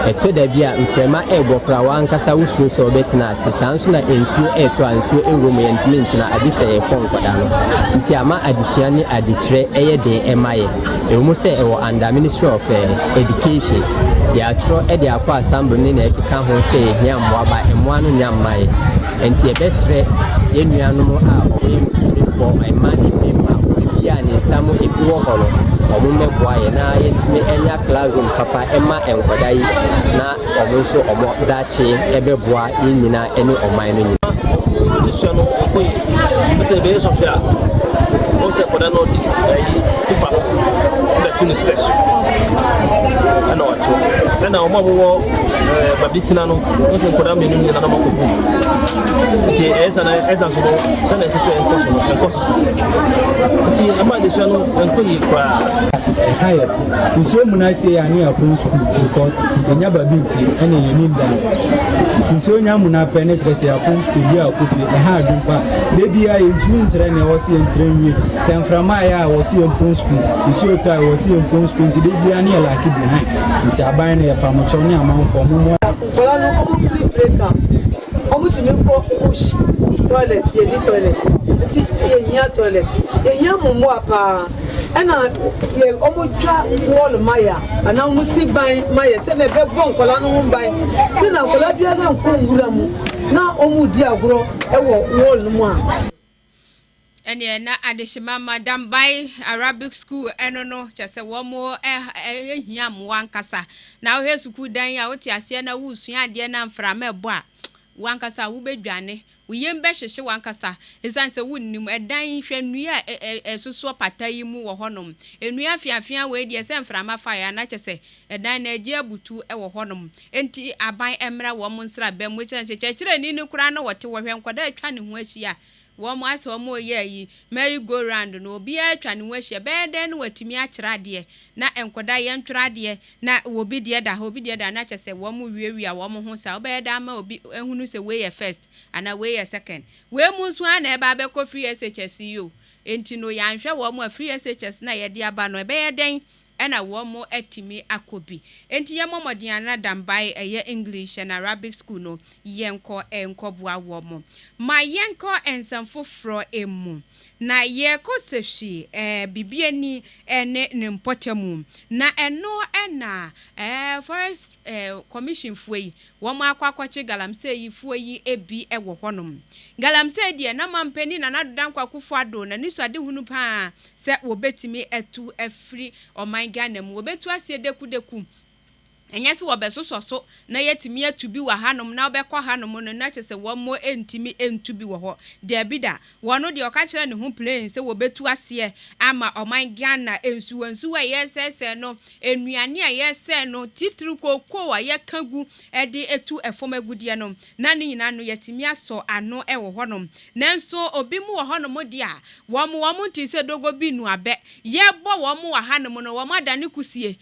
ɛtɔ da bi a mframa ɛbɔ kora wankasa wosuro sɛ ɔbɛtena ase saa nso na nsuo ɛtɔ a nsuo ɛwɔ mu yɛntimi ntina ade sɛ yɛkɔ nkɔda no nti ama adesua ne adekyerɛ ɛyɛ den ɛma yɛ ɛwɔ sɛ ɛwɔ under Ministry of Education yɛatwerɛ ɛde akɔ assembly ne na ɛkeka ho sɛ yɛhia mmoaba mmoa no nya mma yɛ nti yɛbɛsrɛ yɛnnuanom a ɔyɛ musulifoɔ ɛma ne mmɛmma bia ne nsa mu ebi wɔ hɔ no ɔmo mmɛboa yɛ na yɛntumi ɛnya classroom papa ɛma nkɔda yi na ɔmo nso ɔmo daakye ɛbɛboa yɛn nyinaa ɛne ɔman no nyinaa. Esua no ɔkɔyɛ ɛsɛ ɛbɛyɛ sɔfɛ a wɔn sɛ kɔda no de ɛyi pipa ɛbɛtu ne stress ɛna wato ɛna ɔmo a wɔwɔ babi tena no wɔn sɛ kɔda mmienu nyinaa na ɔmo akɔ bu nti ɛyɛsa na ɛsa nso no sɛnɛ nkɛsɛ ɛnkɔ so no ɛnkɔ so sa nti ɛma adesua no ɛnkɔyɛ koraa. ɛha yɛ nsuo mu na se ani akɔ school because enya babi nti ɛna yɛ nim dan nti nsuo nya mu na pɛ ne kyerɛ sɛ akɔ school bi akɔ fie ɛha adwumpa beebi a yɛntumi nkyerɛ ne ɛwɔ se yɛnkyerɛ nwie sɛ mframa ayɛ a wɔ se yɛmpɔ school nsuo tɔ a wɔ se yɛmpɔ school nti beebi a ne yɛ laaki behind nti aban no yɛ pamokyɛw ne amanfoɔ mo mo nkɔla no ɔmo free breaker ɔmo tumi kɔ push toilet yɛni toilet nti yɛhia toilet yɛhia mmoa paa ɛna ɔmo dwa wall maya ana ɔmo si ban maya sɛ na ɛbɛbɔ nkɔla no ho ban sɛ na nkɔla biara nkɔ nwura mu na ɔmo di agorɔ ɛwɔ wall no mu a ene na adeshima madam by Arabic school eno no kyese wo mo ehia mo ankasa na wo school dan ya wo ti ase na wo sua ade na mframa ebo a wankasa wo bedwane wo yem be hyehye wankasa esan se wo nnim edan hwanua esoso pata yi mu wo honom enua afiafia we de se mframa fa ya na kyese edan na agi abutu wo honom enti aban emra wo mo nsra ba mu kyese kyekere ni kura na wote wo hwen kwada atwa ne ho ahia wɔn ase wɔn yɛ yi merry go round no obi atwa ne ho ahyia bɛɛ dɛ no watumi akyerɛ adeɛ na nkɔda yɛ ntwerɛ adeɛ na obi deɛ da na kyɛ sɛ wɔn wiewia wɔn ho sa ɔbɛyɛ da ama obi ehunu sɛ we yɛ first ana we yɛ second we mu nso ana ɛba abɛkɔ free SHS yo enti no yɛanhwɛ wɔn a free SHS na yɛde aba no ɛbɛyɛ dɛn ɛna wɔn atimi akobi enti yɛ momɔden na dambai ɛyɛ English and Arabic school no yɛnkɔ boa wɔn ma yɛnkɔ ensamfoforo emu na yɛkɔ sehwi bibiani ɛne ne mpɔtamu na ɛno ɛna forest commission fuyi wɔn akwakwakye galamsey yi fuyi ebi ɛwɔ hɔnom galamsey deɛ na mampani na nadodan kwakufo ado na nisade hunu paa sɛ wobetimi etu afiri ɔman Ghana mu wobetu asie deku enyesi wobesoso na yetimi atubi wa hanom na obekɔ hanom no na kyese wo mo entimi entubi wo ho de bida wono de oka kyerɛ ne ho plane se wobetu asie ama ɔman Ghana ensuwansu wa yesese no enuane a yese no titru kokko wa yekagu de etu efom agudie no na ne nyina no yetimi aso ano ɛwɔ honom nanso obi mu wɔ honom de a wo mo nti se dogo bi nu abe yebɔ wo mo wa hanom no wo mo adane kusie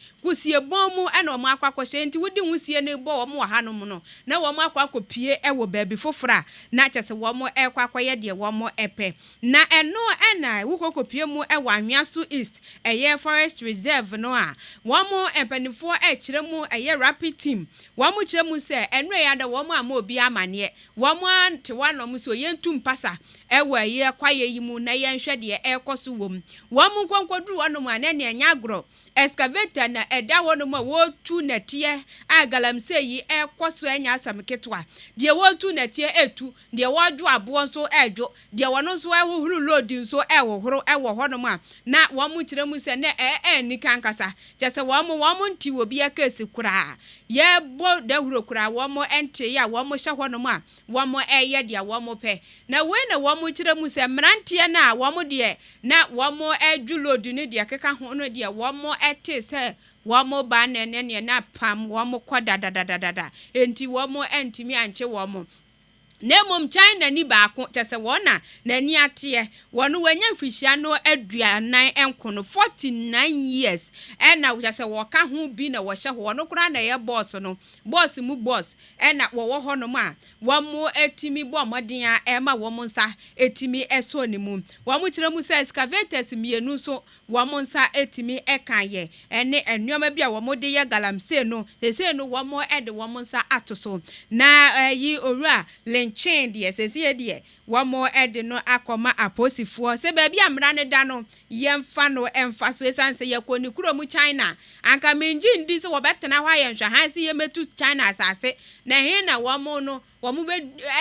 bɔn mu ɛna wo mo akwakwɔhyɛ nti wodi husie ne bɔ wo mo wa hanom no na wo mo akwakɔpie ɛwɔ baabi fofora na kyese wo mo ɛkwakɔyɛ de wo mo ɛpɛ na ɛno ɛna wukɔkɔpie mu ɛwɔ Anhwaso East ɛyɛ forest reserve no a wo mo empanifo ɛkyerɛ mu ɛyɛ rapid team wo mo kyerɛ mu sɛ ɛno yɛ da wo mo ama obi amane wo mo ante wanom so yɛntu mpasa ɛwɔ ɛyɛ kwaye yi mu na yɛnhwɛ de ɛkɔ so wom wo mo nkɔnkɔduru wanom a na ne anya agro excavator na ɛda wonom a wotu natie a galamsey yi ɛkɔ so anya asam ketwa de wotu natie etu de wodwo abo nso ɛdwo de wono nso ɛhohuru load nso ɛhohoro ɛwɔ honom a na wo mo kyerɛ mu sɛ na ni kankasa kyɛ wo mo nti obi akasi kura ye bo da huro kura wo mo ente ya wo mo hyɛ honom a wo mo ɛyɛ de wo mo pɛ na we na wo mo kyerɛ mu sɛ mrantie na wo mo de na wo mo ɛdwo load ne de keka ho no de wo mo ete se wo mo ba ne na pam wo mo kɔ dadadadada enti wo mo entimi anche wo mo Nemom China ni baako tese wona nani ate wono wanya mfihia no aduanan enkono 49 years ena tese wo ka ho bi na wo hye ho no kura na ye boss no boss mu boss ena wo ho no ma wo mo etimi bo moden a ema wo mo nsa etimi eso ni mu wo mo kire mu se excavators mienu so wo mo nsa etimi ekan ye ene enuoma bi a wo mo de ye galamsey no sese no wo mo ede wo mo nsa atoso na yi owura chain de sese de wamo ede no akoma aposifo se ba bia mra ne da no yemfa no emfa so esanse yakoni kuro mu China anka menji ndi so wobetena hwa ye nhwa han se yemetu China asase na he na wamo no wamo be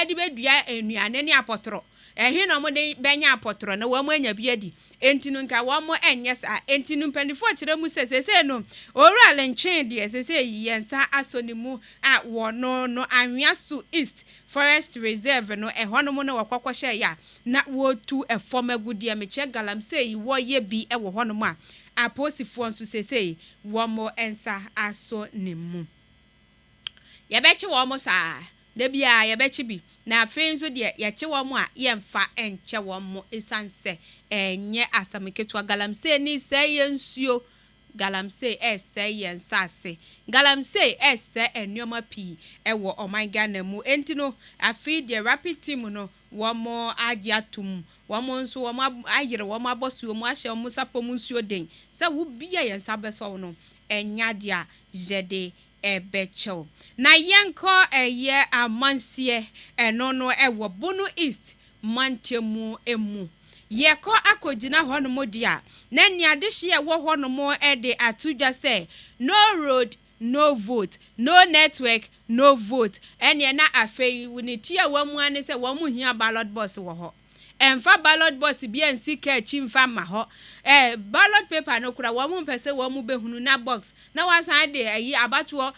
ede bedua enuane ne apotro he na mo de benya apotro na wamo anya biadi entinu nka wamo enyesa entinu mpandifo kire mu sese no owura lenchin de sese yensa asonimu a wono no anwiaso East Forest Reserve no ehono mo no wakwakwohye ya na wotu efom agudie meche galamsey wo ye bi ewo hono mo a aposifo nso sese womo ensa aso nimu yebechi womo sa de bia yebechi bi na afenzo de yechi womo a yemfa enche womo esanse enye asameketu galamsey ni sey nsuo galamsey ese yensase galamsey ese enyoma pi ewo omanga na mu entino afi de rapid team no womo agiatum womo nso womo ayire womo abosu womo ahye womo sapom nsuo den se wo bia yensa beso no enya dia jede ebecho na yenko eye amansie eno no ewo Bono East mantemu emu yeko akogina hono modia na niadehye wo hono mo ede atudwa se no road no vote no network no vote ene na afei wonitia wamu ane se wamu hia ballot box wo ho emfa ballot box bia nsika chimfa ma ho ballot paper no kura wamu mpese wamu behunu na box na wasan de ayi abatuo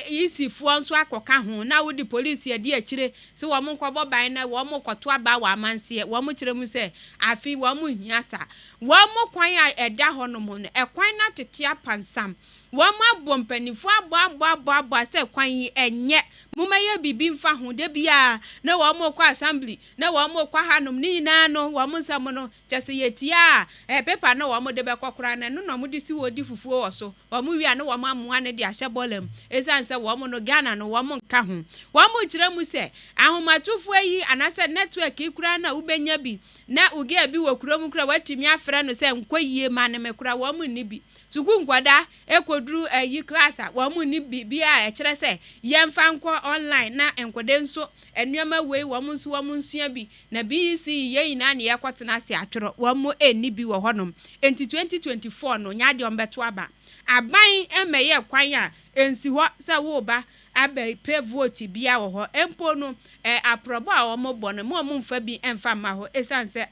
isifo nso akoka ho na wodi police ye di akire se wamu nkobo ban na wamu koto aba wa amanse wamu kire mu se afi wamu hia sa wamu kwan a eda ho no mo no ekwan na tetea pansam wama bompanifo abo se kwan enye mumaye bibi mfa ho de bia na wamo kwa assembly na wamo kwa hanom ni na no wamo sam no chese yetia paper na wamo de be kokora na no mo de si wodi fufuo wo so wamo wi na wamo amoa ne de ahye bolem esanse wamo no Ghana no wamo nka ho wamo kire mu se ahomatufo yi anase network ikura na ubenya bi na uge bi wokura mu kura watimi afre no se nkoyie ma ne mekura wamo ni bi suku nkwada ekodru yi class a wamu ni bibia kire se yemfa nko online na enkwade nso enuama wei wamu nso wamu nsua bi na BEC ye ina ne yakotena se atworo wamu eni bi wo honom enti 2024 no nya de ombeto aba aban emeye kwan a ensi ho se wo ba abe pay vote bia wo ho empo no aprobo a wo mo bono mo mfa bi emfa ma ho esanse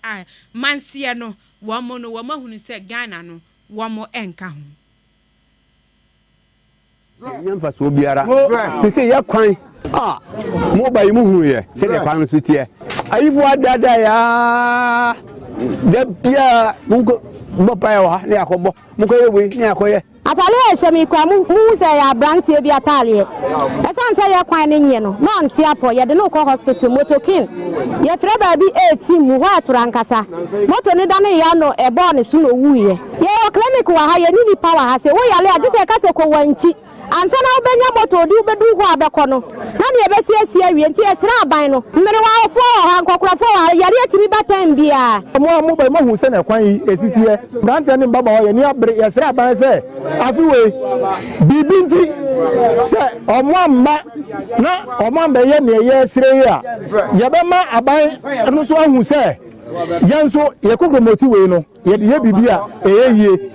mansie no wamu no wamahunu se Ghana no wamo enka ho nyamfa so biara se ya kwan mo ba yimu huru ye se de kwan so tie ayifu adada ya de bia munko bo pa ya ne akobo munko yewe ne akoye atale ehemi kwa mu se ya brantie bi atale esanse ya kwan ne nye no no ntia po ye de no ko hospital motokin ye fre ba bi 18 mu ho aturankasa moto ne da ne ya no ebo ne so no wuye ye o clinic wa ha ye ni power ha se wo yale agise ka se ko wanchi ansa na obenya moto di ubedu ho abekọ no na ne ebesiesie awie nti esra aban no mmere wa ofo ha nkwakurafo ha yare atimi batan bia mo ba mo hu se na kwan yi esitie brante ne baba ho ye ni abre esra aban se afiwe bibi nti se omwamba na omwamba ye ne ye sire ya ye be ma aban no so ahu se yanso ye ko promote we no ye de bibia eyeye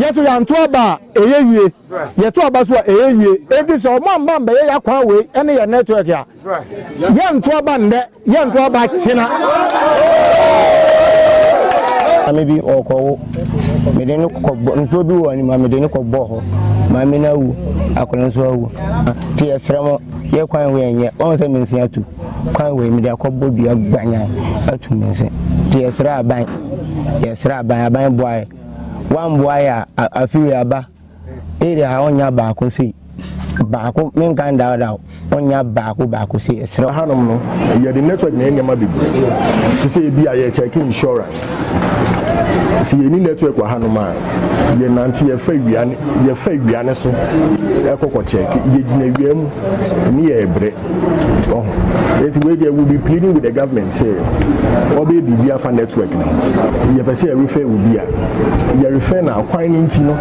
yeso ya ntoba eyeye ye to aba so eyeye edi so omamba mba ye yakwa we ene ye network ya ye ntoba nde ye ntoba china amebi okowo medeni ko nso bi woni ma medeni ko boho ma me na wu akolo nso awu ti esremo ye kwan we enye on se mensi atu kwan we me de akobo bi agbanya atu mensi ti esra aban boy one boy afi aba area ha onya ba ko sei baako menkan da onya baako say esra hanom no ye the network na enema bibi to say bi aye check insurance si ye ni network wa hanom a ye nanti ye fa wiane so ekoko check ye gina wiam ni ye ebre oh it will be pleading with the government say obe bibi afa network no ye pese refer will be ye refer na kwan nti no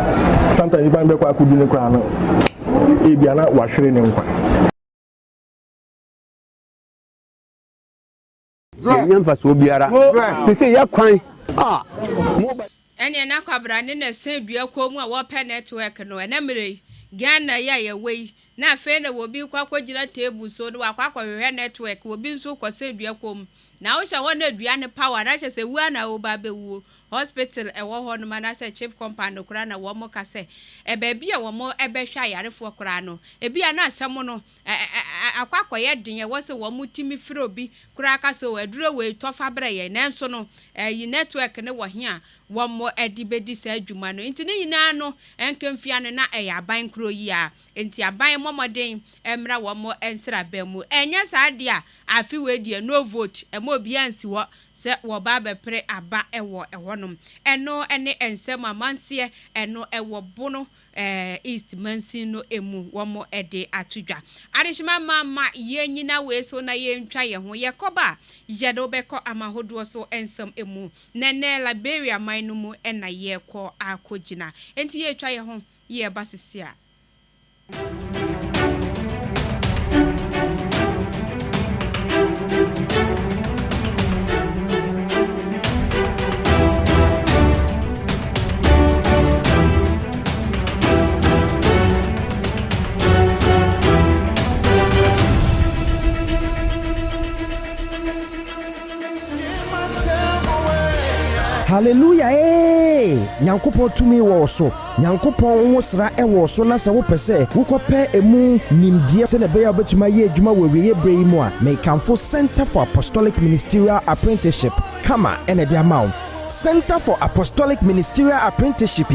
sometimes ban be kwa kudu ne kwa no ebiana wahwere ne nkwa nyamfa so biara say ya kwan ene na kwabra ne na sedua komu a wo pe network no ene mere Ghana ya we na afe na wo bi kwakwagina table so no akwakwohwe network wo bi nso kwose kom na wo hye wo na dua ne power na che se wu na wo ba bewu hospital ewo ho no na se chief company kura na wo mo ka se ba bia wo mo hwa yarefo kura no bia na asem no akwakwoye den ye wo se wo mo timi firi obi kura ka se wo aduro we tofa breye na nso no yi network ne wo he a wo mo edibedi sa adwuma no nti ne yina no enkemfia ne na aban kro yi a enti aban momoden emra wo mo ensra ba mu enya sa de a afi we die no vote mo bia nsi wo se wo ba bepre aba ewo ewonom eno ene ensem amanse eno ewo bono east mansin no emu wo mo ede atudwa adishima mama ye nyina we so na ye ntwa ye ho ye koba ye do beko amahodo so ensem emu nene Liberia man no mu ena ye ko akogina enti ye twa ye ho ye basisia Hallelujah nyankopon tumi wo so nyankopon wo sra wo so na se wo pese wo kope emu nimdie se ne be ya obetuma ye adwuma wo wiye brei mu a make Kamfo Center for Apostolic Ministerial Apprenticeship kama ene dia mawo Center for Apostolic Ministerial Apprenticeship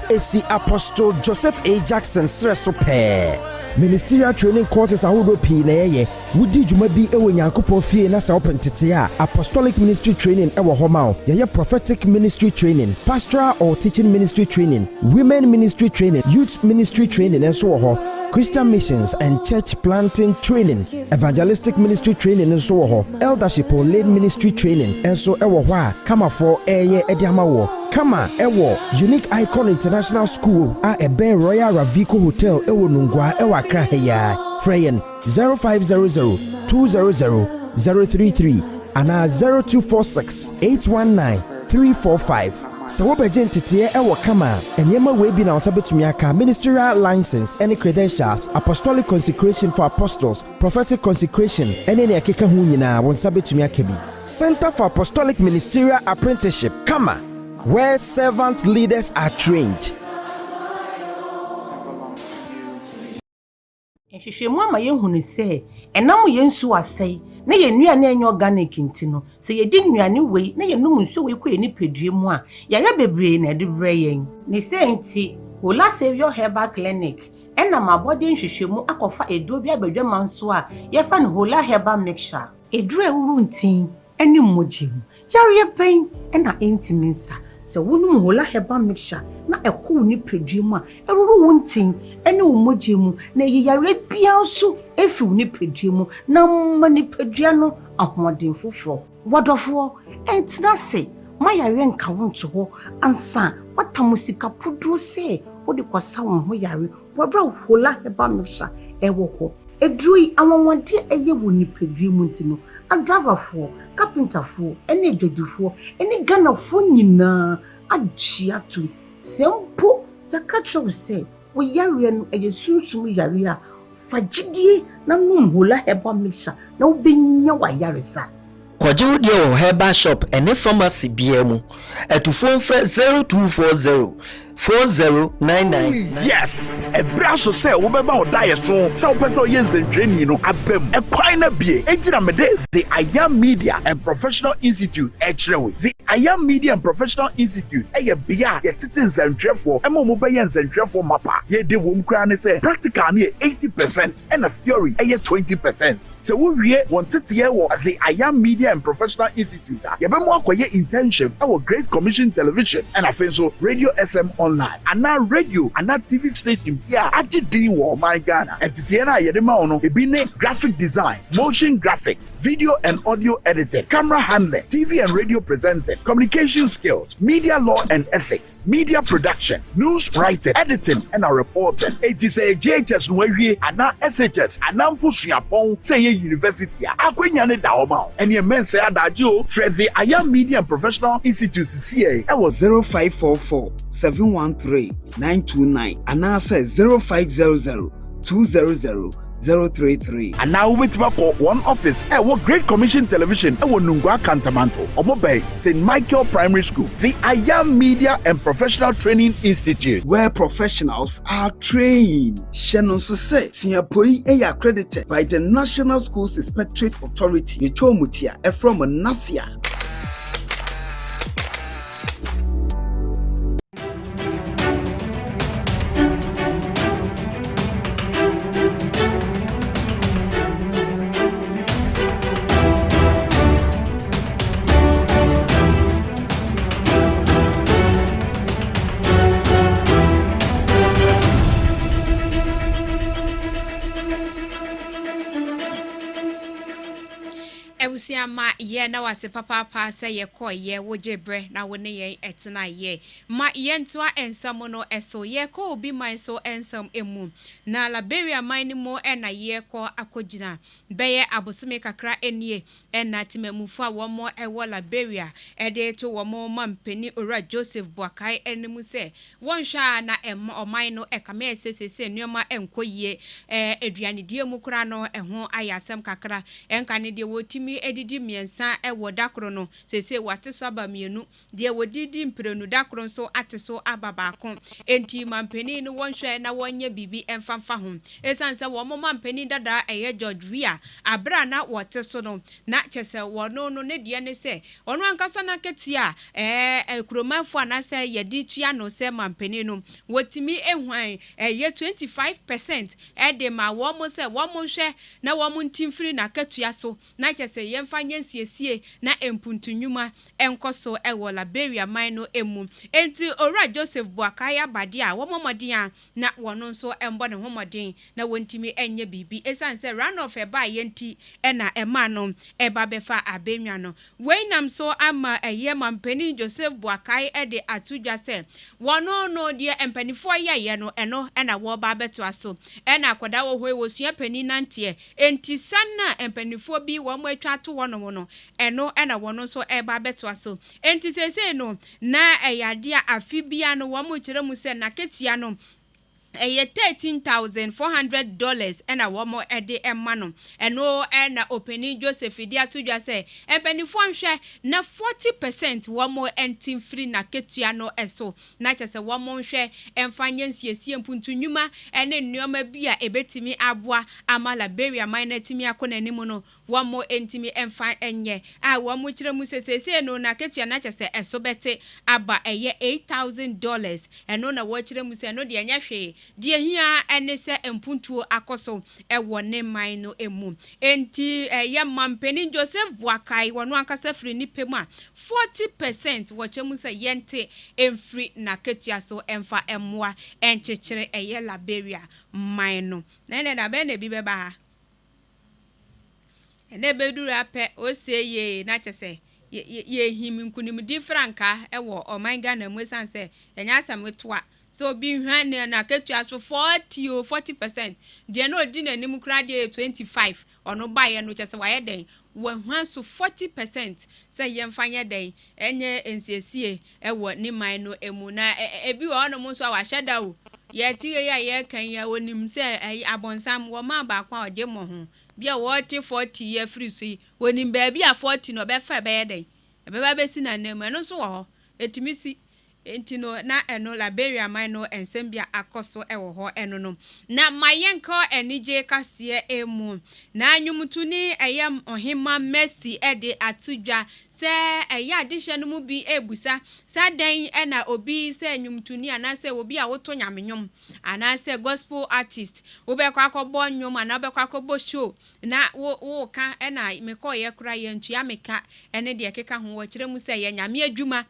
esi Apostle Joseph A. Jackson Sreso pe ministerial training courses ahodo pi na ye wudi dwuma bi ewo nyankopon fie na se opentete a apostolic ministry training ewo homa o ye prophetic ministry training pastoral or teaching ministry training women ministry training youth ministry training enso wo ho Christian missions and church planting training evangelistic ministry training enso wo ho eldership or lay ministry training enso ewo ho a kama for eye ediama wo kama ewo Unique Icon International School a ebe Royal Ravico Hotel ewo Nungwa ewa Kraheya Freyen 0500-200-033 ana 0246-819-345 Sawo beje ntete ewo kama enyema we bi na osabetumi aka ministerial license any credentials apostolic consecration for apostles prophetic consecration any ne akeka hu nyina won sabetumi aka bi Center for Apostolic Ministerial Apprenticeship kama where servant leaders are trained. Ehwehwemu ama yehunu se enam yensu asai na yenuane enyo organic ntino se yedi nuane wei na yenum nso wei kɔ enipadue mu a yare bebre na de bre yen ne se nti Hola Savior Herbal Clinic ena mabode nhwehwemu akɔfa eduro bi abadwama nso a yefa ne Hola Herbal Mixture eduro ewuru ntin ene mmogye yare pen ena intiminsa se wonu Hola Herbal Mixture na ekwu ni padue mu a eruru wontin ene mmogye mu na yare bia nso efi ni padue mu na mani padua no ahoden foforo wodofo entina se mayare nka wonto ho ansa watamusika pudro se wodi kwasa won ho yare wabra Hola Herbal Mixture ewo ho edrui anwonwade eye woni padua mu ntino adraverfo carpenterfo ene adwadifo ene ganafo nyina agiatu sempo yakatro se wo yare no eye sunsum yare a fagidie na num Hola Herbal Mixture na obenya wa yare sa Kwajiru dio Herbal Shop ene pharmacy biemu etufo mfre 0240-4099. Yes! A brasso say, Obeba or Diastron, South Peso Yens and Training, Abem, a quina beer, the I Am Media and Professional Institute, the I Am Media and Professional Institute, a beer, a titans and trefo, a mobayans and trefo mappa, ye de wom crown say, practically 80 30% and a Fury 20%. So we want to hear what the I Am Media and Professional Institute. Yabemo akoye internship our Great Commission Television and so Radio SM Online and now radio and now TV station. Yeah, actually wo my Ghana. And titiana yedema ono ebine graphic design, motion graphics, video and audio editing, camera handling, TV and radio presenting, communication skills, media law and ethics, media production, news writing, editing and reporting. It is a JHS Nwerie and now SHS and now push yapon say university akwenya ne daoma and your men say adajo for the I Am Media and Professional Institute CA it was 0544 713 929 and now says 0500 200 033 and now with one office what Great Commission Television Nungwa Cantamanto Omobe St. Michael Primary School, the I Am Media and Professional Training Institute, where professionals are trained. Shannon Sose Singapore accredited by the National Schools Inspectorate Authority Yetomutia from Nasia. Ma ye na wase papa say ye ko ye woje bre na wone ye etena ye ma ye ntoa ensam no eso ye ko obi man so ensam emu na Liberia man mo na ye ko akogina beye abosome kakra enie na timamufu a wo mo ewo Liberia de to wo mo mampeni ora Joseph Boakai enemu se won hwa na oman no ekama esesese nneoma enkoyie aduane die mu kura no eho ayasem kakra enka ne de wotimi edidi miensa ewo dakro no sese wateso aba mienu de wodidi mprenu dakro so ateso ababa kon enti mampeni no wonhwe na wonye bibi emfamfa ho esanse wo mo mampeni dada eye George Via abra na woteso no na chese wono no ne de ne se ono ankasa na ketia kromafo anase yedi tua no se mampeni no wotimi ehwan eye 25% de ma wo mo se wo mo hwe na wo mo ntimfiri na ketua so na chese yemfa nyensiesie na empuntunwuma enkoso ewo Liberia mino emu enti ora Joseph Boakai abade a wo momodin a na wono nso embo ne homodin na wontimi enye bibi esanse run off eba yenti na ema no eba befa abenwa no weinam so ama eye mampeni Joseph Boakai de atudwa se wono no de empanifo ye no eno na wo ba beto aso na akoda wo hwe wo sua pani nante enti sanna empanifo bi wo mo atwa to wono no eno na wono so eba beto aso enti sese no na eyade a afibia no wo mo kire mu se na ketua no $13,400 ena womo ede emano eno ena openi Joseph dia tudwa se empenifo nhwe na 40% womo entim free na ketua no eso na chese womo nhwe emfanye nsiesie mpuntunwuma ene nneoma bia ebetimi aboa ama Liberia mine timi akona nimu no womo entimi emfa enye a womo kire mu sesese no na ketua na chese eso bete aba eye $8,000 eno na wo kire mu se no de anya hwe die hia ene se empuntuo akoso ewo ne man no emu enti ye mampeni Joseph Boakai wono ankasa firi ni pemu a 40% wo chemu se yente emfri na ketua so emfa emmoa enchechire eye Liberia man no na be na bi beba ene beduru ape oseye na chese ye himi nkunim differenka ewo omanga na mu sanse enya asam toa so bi hwan na ketua so 40% de no di na nim kra de 25 ono baye no chese waye den wo hwan so 40% say yemfanye den enye ensiesie ewo ni man no emu na ebi wo no so wa hyeda o ye tie ya ye kan ya wonim se abonsam wo ma ba kwa oje mo ho bia wo ti 40 ye free so wonim ba bia 40 no be fa be den e be ba be si na nem no so wo etimisi enti no na eno Liberia mino ensembia akoso ewo ho eno no na mayenko enije kase emu na anyumtuni eyam ohima Messi de atudwa se eya addition mu bi ebusa sa dan na obi se nwumtuni anase obi a woto nyamenyom anase gospel artist wo be kwa akọbọ nwom ana be kwa akọbọ show na wo ka na mekọ ye kura ye ntua meka ene de keka ho wo kire mu se ye nyame adwuma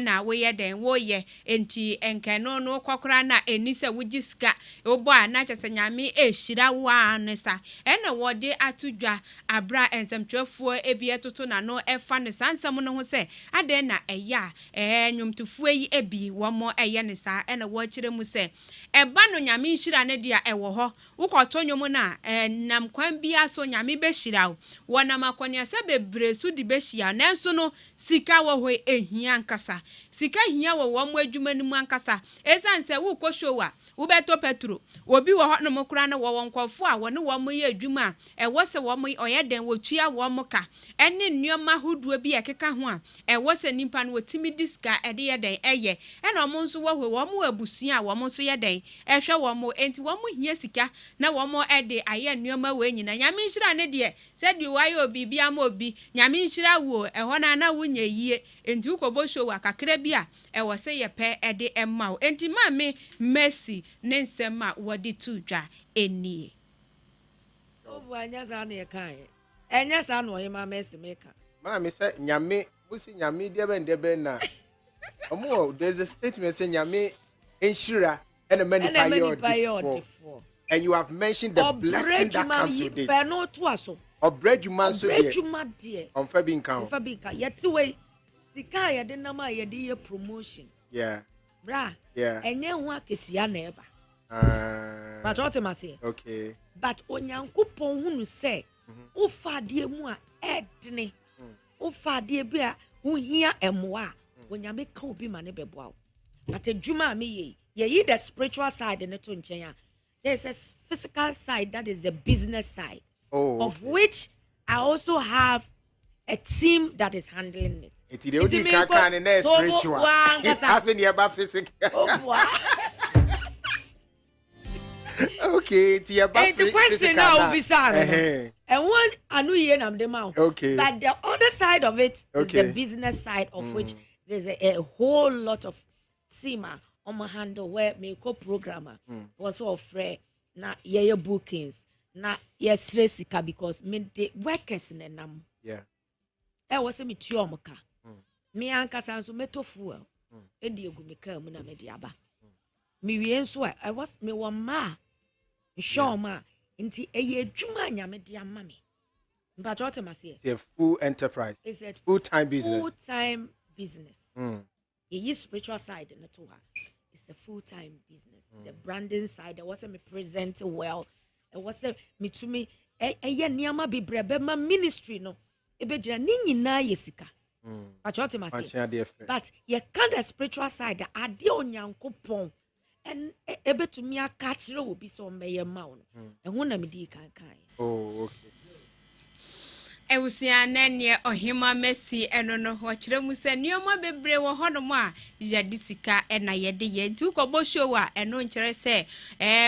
na wo ye den wo ye enti enke no kwakora na eni se wugiska obo a na chese nyame ehira wa anesa na wo de atudwa abra ensemtwefuo ebi etoto na no efa ne sansam no ho se ade na eya nwumtufuo yi ebi wo mo eye ne sa na wo kire mu se eba no nyame nhira ne dia ewo ho wukoto nwom na nam kwan bia so nyame behira wo na makonia se bebre su di behia nanso no sika wo ho ehia nkasa sika hia wo mo adwuma ni mu ankasa esanse wo ko show a wo beto petro obi wo ho no mokura na wo wonkofo a wo ne wo mo ye adwuma wo se wo mo oyeden wo tua wo mo ka ene nneoma hoduo bi ekeka ho a wo se nimpa no wotimi diska ede ye den eye ena mo nso wo wo mo abusuan a wo mo nso ye den ehwe wo mo enti wo mo hia sika na wo mo ede aye nneoma we nyina nyame nhira ne de se de wa ye obi bia ma obi nyame nhira wo eho na wo nya yie enti ukobo show akakra bi a wo se ye pe ede emma enti ma me mercy ne nsema wodi tudwa enie obu anya sa na kan enya sa na oyema mercy meka ma me say nyame musi nyame de be na omo there's a statement say nyame enshira and many payo and you have mentioned the blessing that comes with it no to aso obredwuma so de on fabinka yeti we sika ye de na ma ye de promotion bra enye ho aketia na eba but what am I say okay but onyankopon hunu se wo faade mu a edne wo faade bi a wo hia emoa onyame ka obi ma ne beboa but adwuma me ye the spiritual side and to nchen a there's a physical side that is the business side of which I also have a team that is handling it. It's the only kaka and spiritual. Having the about physical. Okay, it's about the question now be and one anu ye nam dem out. Okay. But the other side of it is the business side of which there's a whole lot of team on my handle where me co-programmer was all free na ye bookings na ye stressika because me the workers in nam. Was me tuomoka. Me anka sanso meto fuel. Edi egu me ka mu na me diaba. Me wie nso I was me wo ma. Show ma nti eye adwuma nyame dia ma me. But what am I say? It's a full enterprise. It's a full-time business. Full-time business. Ye spiritual side na to her. It's a full-time business. The branding side, there was me present well. It was me to me eye niama bi brebe ma ministry no. Ebejira ni nyina yesika. But what am I say? But ye kind of spiritual side ade onyankopon and ebe to me catch will be so meye ma no. Ehun na me di kan. Oh, okay. Ewusia nene ohima Messi eno no ho kire mu se nioma bebre wo honom a yadi sika na yede ye nti ukobo show a eno nkire se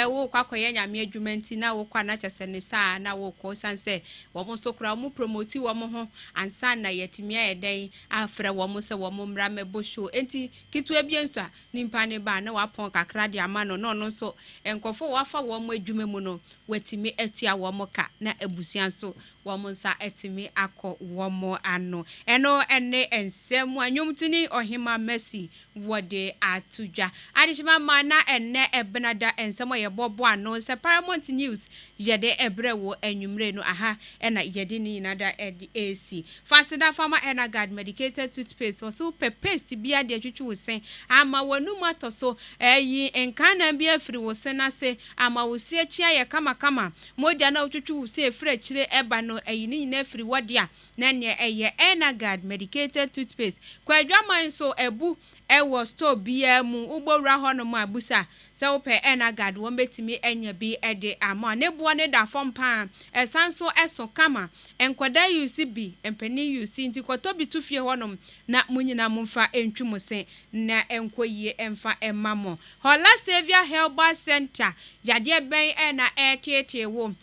wo kwakoye nyame adwumanti na wo kwa na chese ne sa na wo ko sanse wo mo sokura mo promote wo mo ho ansa na yetimia yeden afre wo mo se wo mo mra mebo show enti kitu ebienso a nimpa ne ba na wapon kakra de ama no no so enkofo wafa wo mo adwuma mu no watimi atua wo mo ka na abusuan so wo mo nsa atimi akọ womo ano eno ene ensem anyumtini ohima Messi wode atudwa adishima mana ene ebenada ensem ye bobo ano se Paramount News yede ebrewo anwumre no aha ena yede ni nada AC fasida farmer Enagard medicated toothpaste so paste bia de atwetwe wosen ama wanum atoso yi enkana bia firi wosen ase ama wosi achia ye kama modia na otwetwe wosen firi achire eba no ayini na firi wadia na ne eye Enagard medicated toothpaste kwadwaman so ebu ewo store bia mu ugbowura ho no mu abusa se wo pe enagad wo betimi enya bi ede ama ne bo ne da fom pa esanso eso kama enkwada UCB empani UC nti koto bi tufie ho no na munyina mumfa entwumuse na enkoyie emfa emamo Hola Savior Herbal Center yade ben na etete wo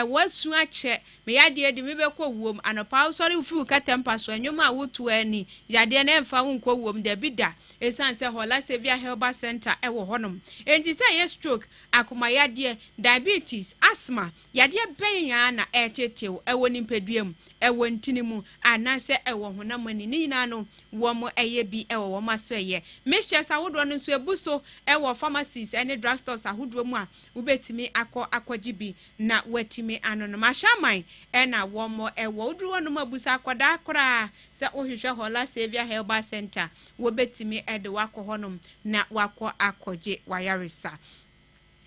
wasu ache me yade de me bekọ wom anopa sorry ufu katempa so enwuma wotu ani yade na emfa nkọ wom da bida esan se Hola Savior Herbal Center ewo honom enti se ye stroke akoma yade diabetes asthma yade ben ya na etete ewo nimpeduam ewo ntinimu anase ewo honamani ni na no wo mo eye bi ewo wo maso eye mixtures awodo no nso ebuso ewo pharmacies ene drugstores ahodro mu a ubetimi akọgibi na watimi anono mashaman ena wo mo ewo udro no mabusa akoda akora se ohwehwe Hola Savior Herbal Center wo betimi ede wakọ honom na wakọ akọje wayaresa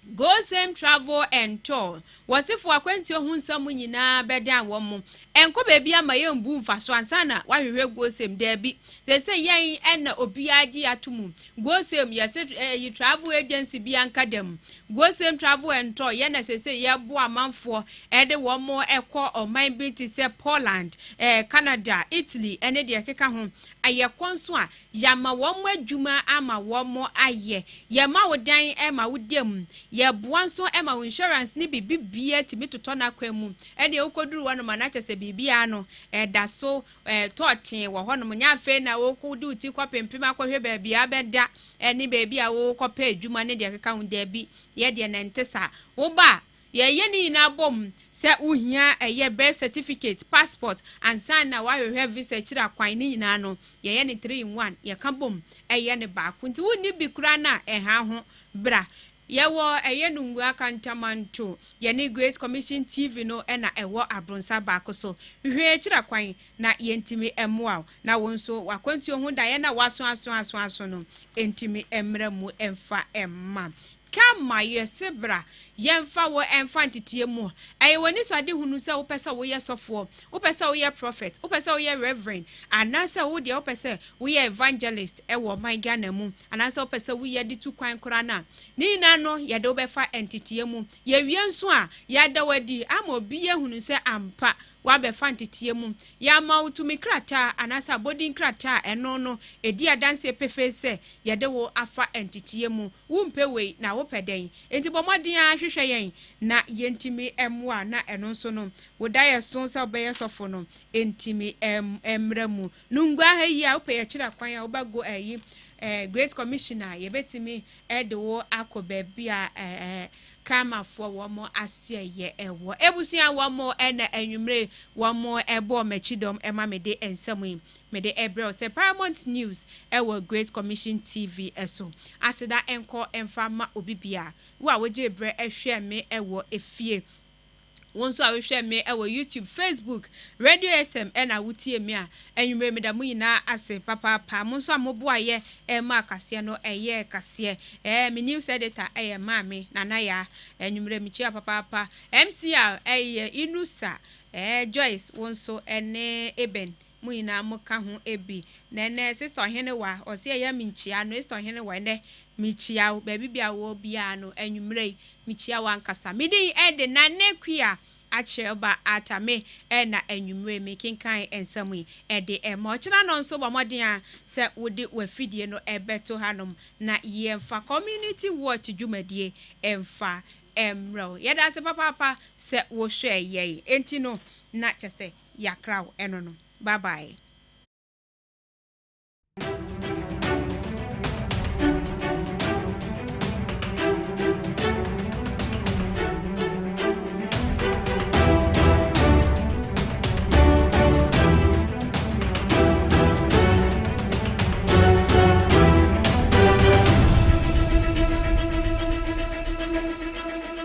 Go Same Travel and Tour. Wasifu akwenti ohunsamu nyina beda womu. Enko bebi ama ye mbu mfaso ansana wahwehwe Go Same debi. Sese yen ena obiaji atumu. Go Same ye travel agency bi ankadem. Go Same Travel and Tour ye na sese ye bo amanfo ede womo ekọ oman bi ti se Poland, Canada, Italy ene de keka ho. Aye konso a yama womo adwuma ama womo aye. Yema wodan ema wodem. Ye buanso ema insurance ni bibia timi toto na kwemu e de okoduru wano manache se bibia no da so totin wo hono nya fe na wo kudu uti kwa pempem akohwe baabia abeda ni baabia wo kopa adwuma ne de keka hu da bi ye de na ntesa wo ba ye ni na bom se uhia eye birth certificate passport and sign na wa hwe visa chira kwan ni nyina no ye ni 3 in 1 ye ka bom eye ne ba kunti woni bi kura na ha ho bra Yewo eyenungu akantamanto yeni Great Commission TV no ena ewo abronsa baako so hwe kira kwan na yentimi emwa na wonso wakwanti ohun da ye na waso no entimi emra mu emfa emma kama yesebra yemfa wo emfa ntitie mu woni so ade hunu se wo pesa wo ye sofo wo pesa wo ye prophet wo pesa wo ye reverend anasa wo de wo pesa wo ye evangelist ewo my Ghana mu anasa wo pesa wo ye de tu kwan kora na ni na no ye de wo befa entitie mu ye wienso a ya da wadi ama obi ye hunu se ampa wa be fantitie mu ya ma utumi krata anasa body krata eno no edi adanse pefese ye de wo afa entitie mu wumpewe na wo peden enti bomodin ahwehwe yen na yentimi emwa na eno nso no wo da ye so so be yesofo no entimi emra mu nungwa ha yi a wo pe ye kira kwan a wo ba go ayi Great Commissioner ye betimi edewo akoba bia kama for womo asye ye ewo ebusia womo ena enwumre womo ebo machidom ema mede ensemu mede ebre se Paramount News ewo Great Commission TV eso aseda enko enfama obibia wa woje ebre ehwe me ewo efie wonso awehwe me ewo YouTube, Facebook, Radio SM ena wutie me a enwumre me da mu nyina ase papa monso amoboaye ma kase no eye kase me news editor maame nana ya enwumre me chia papa MCR Inusa Joyce wonso ene Eben mu nyina moka ho ebi na sister hene wa ose ya minchia no sister hene wa ne michia baby bia wo bia no enwumre michia wankasa midi ede na nekwia acheba atame na enwumre making kan ensamu ede emochina no nso bomodin a se wodi wafidie no ebeto hanom na yemfa community watch dwumadie emfa emro yeda se papa se wo hwe ye enti no na chese yakraw eno no bye bye.